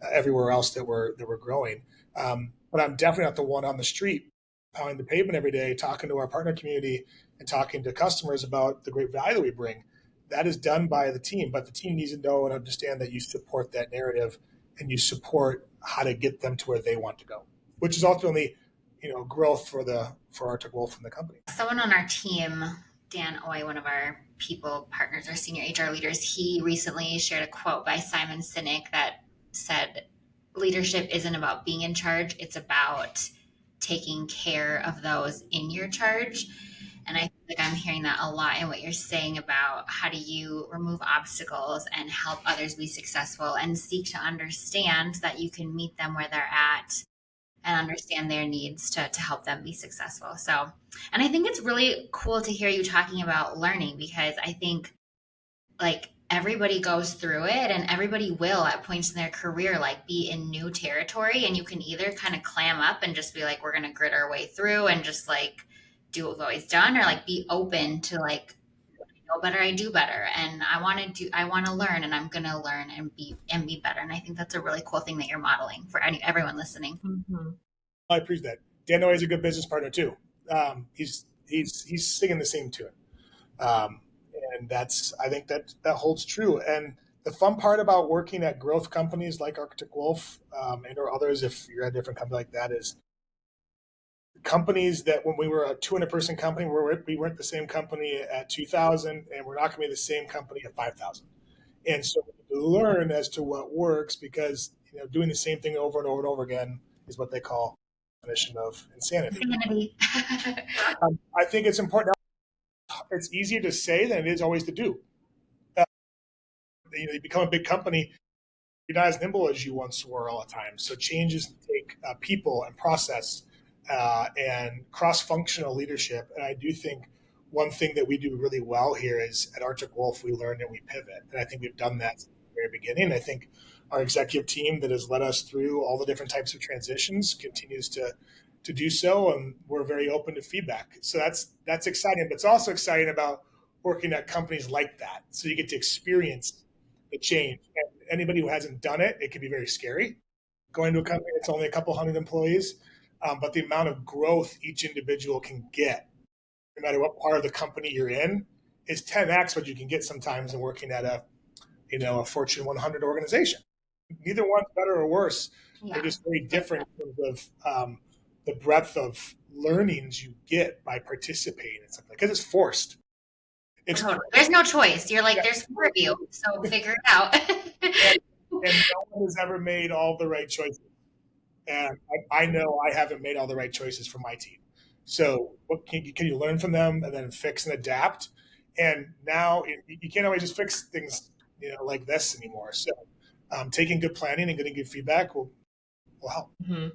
and everywhere else that we're growing. But I'm definitely not the one on the street pounding the pavement every day, talking to our partner community and talking to customers about the great value that we bring. That is done by the team, but the team needs to know and understand that you support that narrative and you support how to get them to where they want to go, which is ultimately, growth for Arctic Wolf and the company. Someone on our team, Dan Oy, one of our people partners, our senior HR leaders, he recently shared a quote by Simon Sinek that said, leadership isn't about being in charge, it's about taking care of those in your charge. And I feel like I'm hearing that a lot in what you're saying about how do you remove obstacles and help others be successful and seek to understand that you can meet them where they're at and understand their needs to help them be successful. So, and I think it's really cool to hear you talking about learning, because I think like everybody goes through it and everybody will at points in their career, like be in new territory, and you can either kind of clam up and just be like, we're going to grit our way through and just like do what we've always done, or like be open to like, I know better, I do better. And I want to learn, and I'm going to learn and be better. And I think that's a really cool thing that you're modeling for everyone listening. Mm-hmm. I appreciate that. Dan Noy is a good business partner too. He's singing the same tune. And I think that holds true. And the fun part about working at growth companies like Arctic Wolf and or others, if you're at a different company like that, is companies that when we were a 200-person company, we weren't the same company at 2,000, and we're not going to be the same company at 5,000. And so we learn as to what works, because doing the same thing over and over and over again is what they call the definition of insanity. I think it's important. It's easier to say than it is always to do. You become a big company, you're not as nimble as you once were all the time. So changes take people and process and cross-functional leadership. And I do think one thing that we do really well here is at Arctic Wolf, we learn and we pivot. And I think we've done that from the very beginning. I think our executive team that has led us through all the different types of transitions continues to do so, and we're very open to feedback. So that's exciting, but it's also exciting about working at companies like that. So you get to experience the change. And anybody who hasn't done it, it can be very scary going to a company that's only a couple hundred employees, but the amount of growth each individual can get, no matter what part of the company you're in, is 10x what you can get sometimes in working at a Fortune 100 organization. Neither one's better or worse. Yeah. They're just very different in terms of the breadth of learnings you get by participating in something, because it's forced. There's no choice. You're like, there's 4 of you, so figure it out. and no one has ever made all the right choices. And I know I haven't made all the right choices for my team. So what can you learn from them and then fix and adapt? And now you can't always just fix things like this anymore. So taking good planning and getting good feedback will help. Mm-hmm.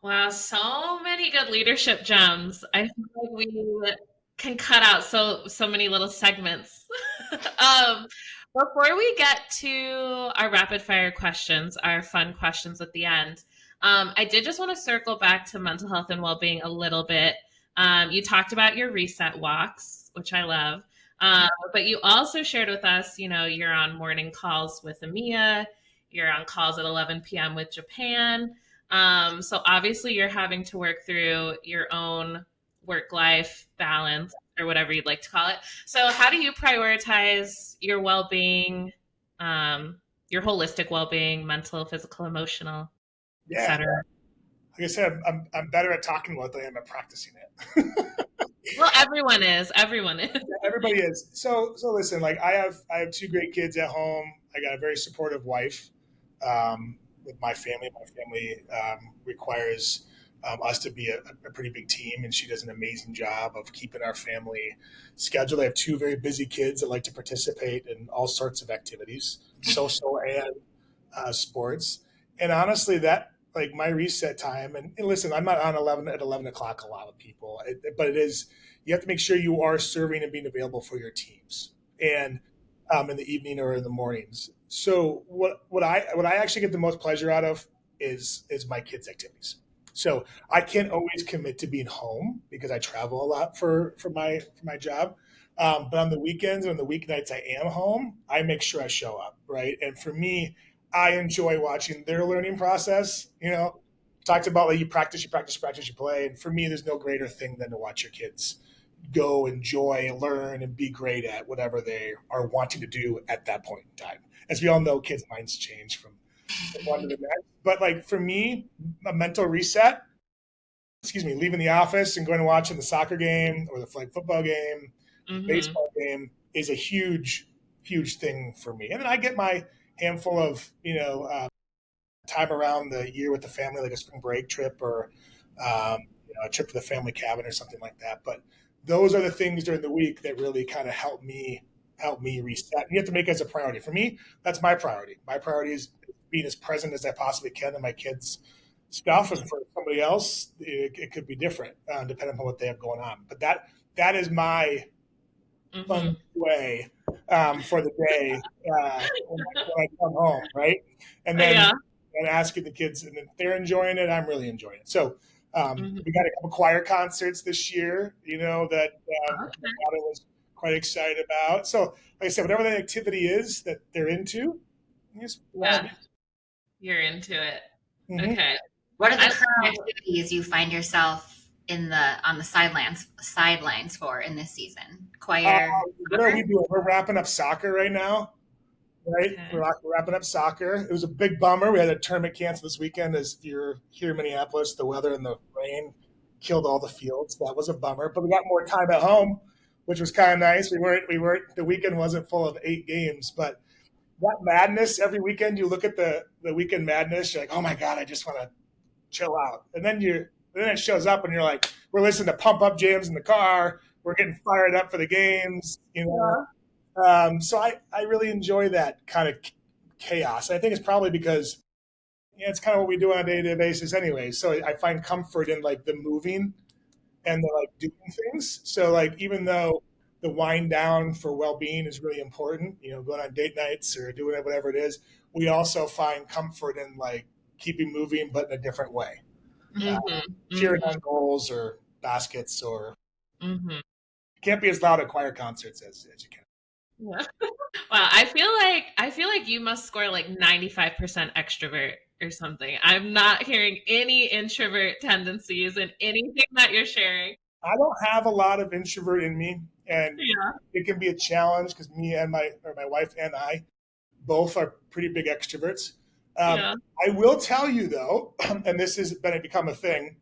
Wow, so many good leadership gems. I feel like we can cut out so many little segments. Before we get to our rapid fire questions, our fun questions at the end, I did just want to circle back to mental health and well-being a little bit. You talked about your reset walks, which I love. But you also shared with us, you're on morning calls with EMEA, you're on calls at 11 p.m. with Japan. So obviously you're having to work through your own work-life balance, or whatever you'd like to call it. So how do you prioritize your well-being, your holistic well-being, mental, physical, emotional, et cetera? Like I said, I'm better at talking about it than I am at practicing it. Well, everyone is. Everybody is. So listen, like I have 2 great kids at home. I got a very supportive wife. With my family requires us to be a pretty big team, and she does an amazing job of keeping our family scheduled. I have 2 very busy kids that like to participate in all sorts of activities, social and sports. And honestly, that like my reset time. And listen, I'm not on 11 o'clock. A lot of people, but it is. You have to make sure you are serving and being available for your teams, and in the evening or in the mornings. So what I actually get the most pleasure out of is my kids' activities. So I can't always commit to being home because I travel a lot for my job. But on the weekends and on the weeknights I am home, I make sure I show up, right? And for me, I enjoy watching their learning process, talked about like you practice, you play. And for me, there's no greater thing than to watch your kids go, enjoy, learn, and be great at whatever they are wanting to do at that point in time. As we all know, kids' minds change from one to the next. But like for me, a mental reset, leaving the office and going and watching the soccer game or the flag football game, baseball game is a huge, huge thing for me. And then I get my handful of, time around the year with the family, like a spring break trip or a trip to the family cabin or something like that. But those are the things during the week that really kind of help me reset. You have to make it as a priority. For me, that's my priority. My priority is being as present as I possibly can in my kids' stuff. And for somebody else, it could be different depending on what they have going on. But that is my fun way for the day when I come home, right? And then and asking the kids, and if they're enjoying it, I'm really enjoying it. So we got a couple choir concerts this year, that my daughter was quite excited about. So like I said, whatever that activity is that they're into, you're into it. Mm-hmm. Okay. What are the current activities you find yourself on the sidelines for in this season? Choir. What are we doing? We're wrapping up soccer right now. Right, okay. We're wrapping up soccer. It was a big bummer. We had a tournament canceled this weekend. As you're here in Minneapolis, the weather and the rain killed all the fields. That was a bummer. But we got more time at home, which was kind of nice. We weren't. The weekend wasn't full of 8 games, but that madness every weekend. You look at the weekend madness. You're like, oh my god, I just want to chill out. And then it shows up, and you're like, we're listening to pump up jams in the car. We're getting fired up for the games. So I really enjoy that kind of chaos. I think it's probably because it's kind of what we do on a day-to-day basis anyway. So I find comfort in like the moving and the like doing things. So like even though the wind down for well-being is really important, going on date nights or doing whatever it is, we also find comfort in like keeping moving but in a different way. Cheering on goals or baskets or can't be as loud at choir concerts as you can. Yeah. Wow, I feel like you must score like 95% extrovert or something. I'm not hearing any introvert tendencies in anything that you're sharing. I don't have a lot of introvert in me, and it can be a challenge because me and my wife and I both are pretty big extroverts. I will tell you though, and this has become a thing,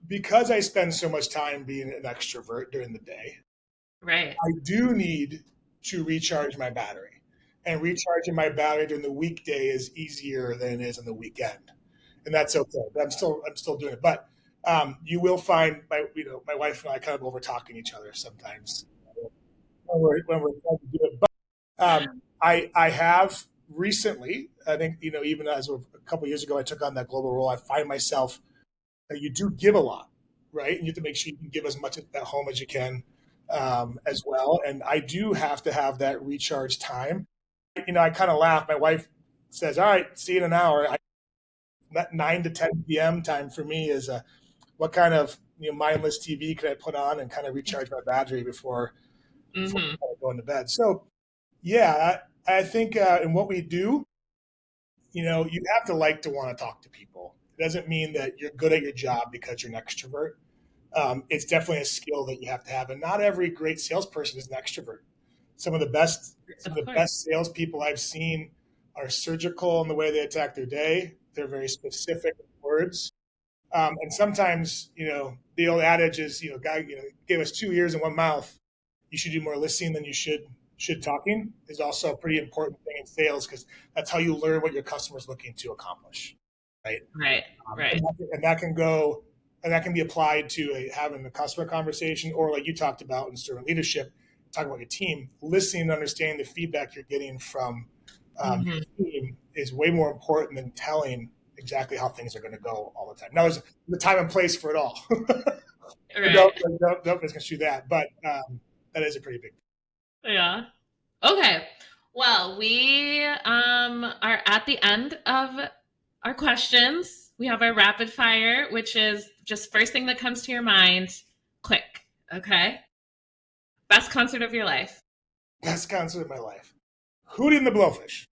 because I spend so much time being an extrovert during the day. Right. I do need to recharge my battery, and recharging my battery during the weekday is easier than it is on the weekend, and that's okay. But I'm still doing it. But you will find my wife and I kind of over talking each other sometimes when we're trying to do it. But I have recently, I think even as a couple of years ago, I took on that global role. I find myself that you do give a lot, right? And you have to make sure you can give as much at home as you can. As well. And I do have to have that recharge time. I kind of laugh. My wife says, all right, see you in an hour. That 9 to 10 p.m. time for me is what kind of mindless TV can I put on and kind of recharge my battery before going to bed. So, I think in what we do, you have to like to want to talk to people. It doesn't mean that you're good at your job because you're an extrovert. It's definitely a skill that you have to have, and not every great salesperson is an extrovert. Some of the best salespeople I've seen are surgical in the way they attack their day. They're very specific words, and sometimes the old adage is God gave us 2 ears and 1 mouth. You should do more listening than you should talking. Is also a pretty important thing in sales because that's how you learn what your customer is looking to accomplish. Right. And that can go. And that can be applied to having a customer conversation, or like you talked about in servant leadership, talking about your team, listening and understanding the feedback you're getting from your team is way more important than telling exactly how things are going to go all the time. Now, there's the time and place for it all. Right. Don't misconstrue that, but that is a pretty big thing. Yeah. Okay. Well, we are at the end of our questions. We have our rapid fire, which is just first thing that comes to your mind, quick, okay? Best concert of your life. Best concert of my life. Hootie and the Blowfish.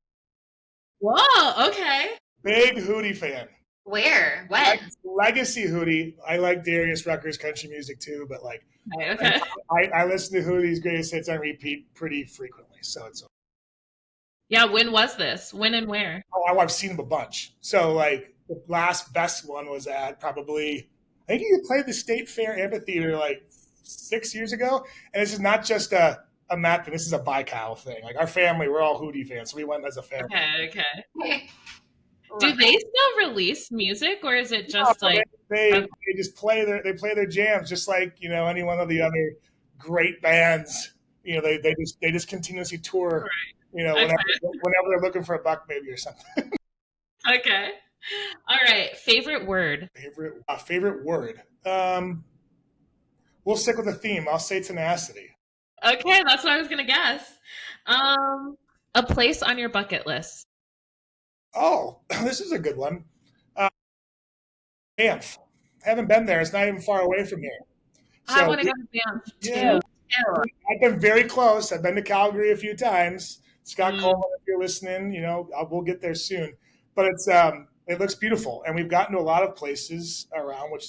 Whoa, okay. Big Hootie fan. Where? When? Legacy Hootie. I like Darius Rucker's country music too, but like, Okay. I listen to Hootie's greatest hits on repeat pretty frequently. So it's. Yeah. When was this? When and where? Oh, I've seen him a bunch. So like the last best one was at probably, I think he played the State Fair Amphitheater like 6 years ago. And this is not just a Matt thing. This is a Bykow thing. Like our family, we're all Hootie fans. So we went as a family. Okay. Do they still release music, or is it just like they just play their jams just like, you know, any one of the other great bands. You know, they just continuously tour. Right. You know, whenever they're looking for a buck, maybe, or something. Okay. All right. Favorite word. Favorite word. We'll stick with the theme. I'll say tenacity. Okay, that's what I was gonna guess. A place on your bucket list. Oh, this is a good one. Banff. I haven't been there. It's not even far away from here. So, I want to go to Banff too. Yeah, I've been very close. I've been to Calgary a few times. Scott Coleman, if you're listening, you know, we'll get there soon. But it looks beautiful, and we've gotten to a lot of places around, which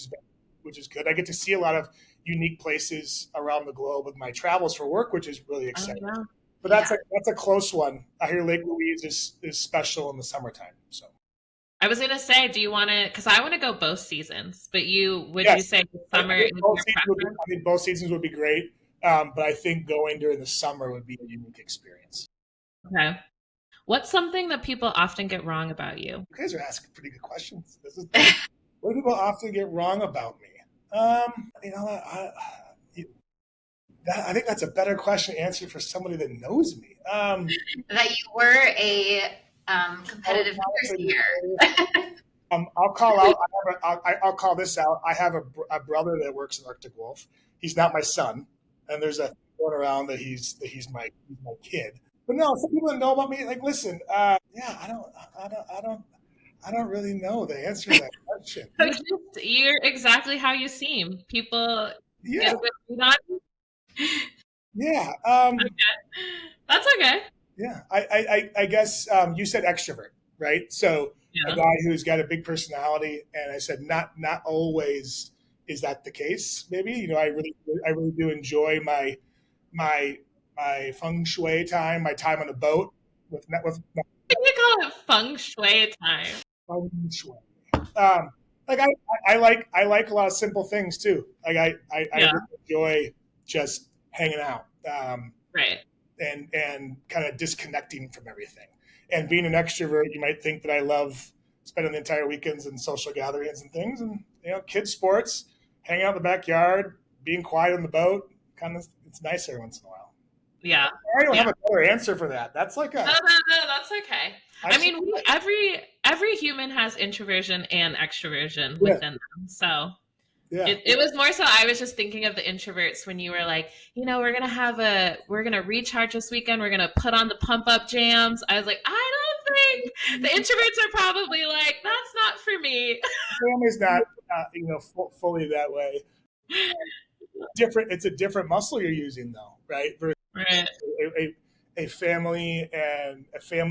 is good. I get to see a lot of unique places around the globe with my travels for work, which is really exciting. Oh, yeah. But that's a close one. I hear Lake Louise is special in the summertime. So I was gonna say, do you want to? Because I want to go both seasons, but you say summer is your preference? I think both seasons would be great, but I think going during the summer would be a unique experience. Okay. What's something that people often get wrong about you? You guys are asking pretty good questions. What do people often get wrong about me? You know, I think that's a better question to answer for somebody that knows me. That you were a competitive skier. I'll call out. I'll call this out. I have a brother that works at Arctic Wolf. He's not my son, and there's a going around that he's my kid. But no, some people that know about me, like, listen, I don't really know the answer to that question. You're exactly how you seem. People get a bit on you. Yeah. Okay. That's okay. Yeah. I guess you said extrovert, right? So a guy who's got a big personality, and I said not always is that the case. Maybe, you know, I really do enjoy my feng shui time, my time on the boat with. You call it feng shui time. Feng shui. Like I like a lot of simple things too. Like I enjoy just hanging out. Right. And kind of disconnecting from everything. And being an extrovert, you might think that I love spending the entire weekends in social gatherings and things, and, you know, kids sports, hanging out in the backyard, being quiet on the boat. Kind of, it's nice every once in a while. Yeah. I don't have a better answer for that. That's like a. No, that's okay. I mean, every human has introversion and extroversion within them. So yeah. It was more so I was just thinking of the introverts when you were like, you know, we're gonna recharge this weekend. We're gonna put on the pump up jams. I was like, I don't think the introverts are probably like, that's not for me. Family's not, you know, fully that way. Different. It's a different muscle you're using though, right? Right. A family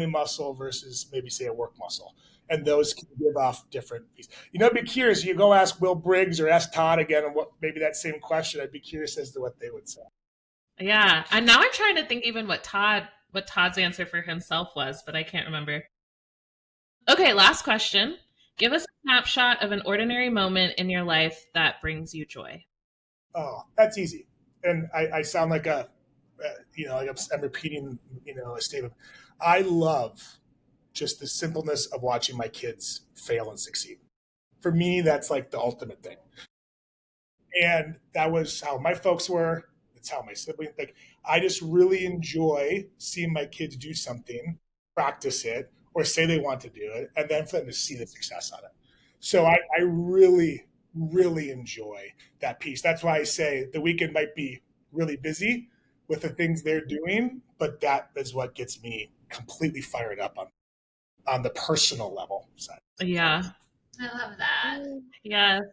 muscle versus maybe say a work muscle. And those can give off different pieces. You know, I'd be curious. You go ask Will Briggs or ask Todd again, and what maybe that same question. I'd be curious as to what they would say. Yeah, and now I'm trying to think even what Todd's answer for himself was, but I can't remember. Okay, last question. Give us a snapshot of an ordinary moment in your life that brings you joy. Oh, that's easy. And I sound like I'm repeating, you know, a statement. I love just the simpleness of watching my kids fail and succeed. For me, that's like the ultimate thing. And that was how my folks were. It's how my siblings, like, I just really enjoy seeing my kids do something, practice it, or say they want to do it, and then for them to see the success on it. So I really, really enjoy that piece. That's why I say the weekend might be really busy with the things they're doing, but that is what gets me completely fired up on the personal level side. Yeah. I love that. Yes.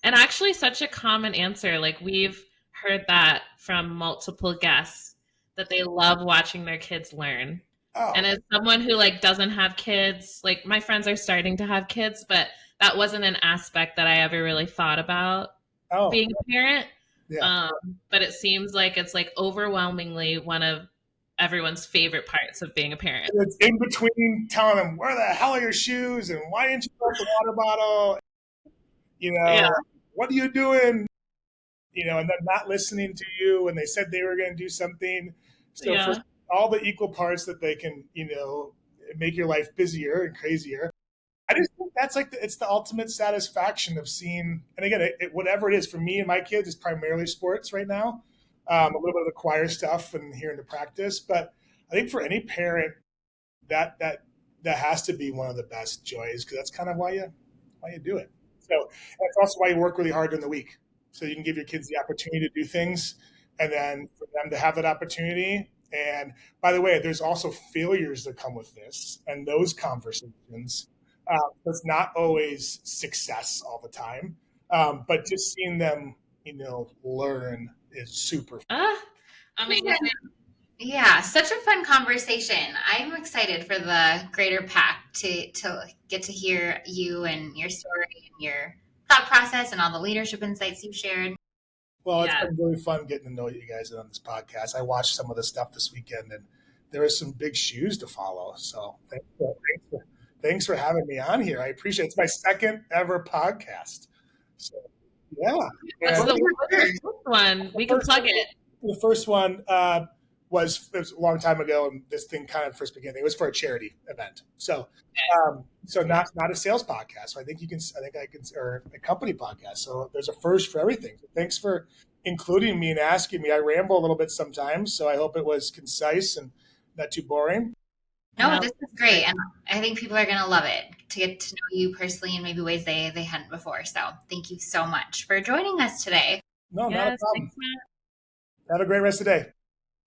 And actually such a common answer. Like we've heard that from multiple guests that they love watching their kids learn. Oh. And as someone who like doesn't have kids, like my friends are starting to have kids, but that wasn't an aspect that I ever really thought about being a parent. Yeah. But it seems like it's like overwhelmingly one of everyone's favorite parts of being a parent. It's in between telling them, where the hell are your shoes? And why didn't you put the water bottle? What are you doing? And then not listening to you when they said they were going to do something. So for all the equal parts that they can, make your life busier and crazier. I just think that's it's the ultimate satisfaction of seeing, and again, whatever it is for me and my kids is primarily sports right now. A little bit of the choir stuff and hearing the practice, but I think for any parent, that has to be one of the best joys, because that's kind of why you do it. So that's also why you work really hard during the week, so you can give your kids the opportunity to do things, and then for them to have that opportunity. And by the way, there's also failures that come with this and those conversations. It's not always success all the time, but just seeing them, learn is super fun. Yeah, such a fun conversation. I'm excited for the greater pack to get to hear you and your story and your thought process and all the leadership insights you've shared. Well, it's been really fun getting to know you guys on this podcast. I watched some of the stuff this weekend, and there are some big shoes to follow. So thanks for having me on here. I appreciate it. It's my second ever podcast. So, yeah. What's the first one? We can plug it. The first one was a long time ago, and this thing kind of first began. It was for a charity event. So, not a sales podcast. So I think I can, or a company podcast. So there's a first for everything. So thanks for including me and asking me. I ramble a little bit sometimes, so I hope it was concise and not too boring. No, this is great. And I think people are going to love it, to get to know you personally in maybe ways they hadn't before. So thank you so much for joining us today. No, not a problem. Thanks, Matt. Have a great rest of the day.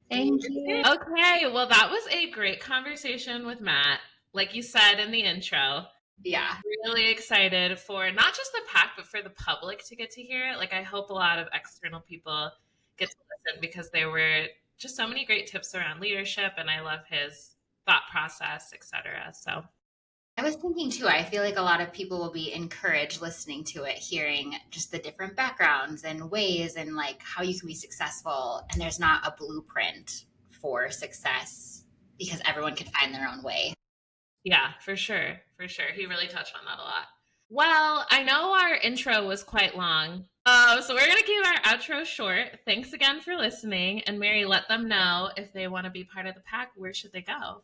Thank you. Okay, well, that was a great conversation with Matt. Like you said in the intro. Yeah. Really excited for not just the pack, but for the public to get to hear it. Like, I hope a lot of external people get to listen, because there were just so many great tips around leadership, and I love his thought process, etc. So I was thinking too, I feel like a lot of people will be encouraged listening to it, hearing just the different backgrounds and ways and like how you can be successful. And there's not a blueprint for success, because everyone can find their own way. Yeah, for sure. For sure. He really touched on that a lot. Well, I know our intro was quite long, so we're going to keep our outro short. Thanks again for listening. And Mary, let them know if they want to be part of the pack, where should they go?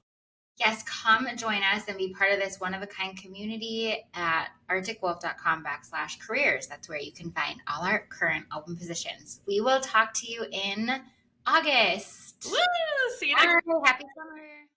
Yes, come join us and be part of this one-of-a-kind community at arcticwolf.com/careers. That's where you can find all our current open positions. We will talk to you in August. Woo! See you next. Happy summer.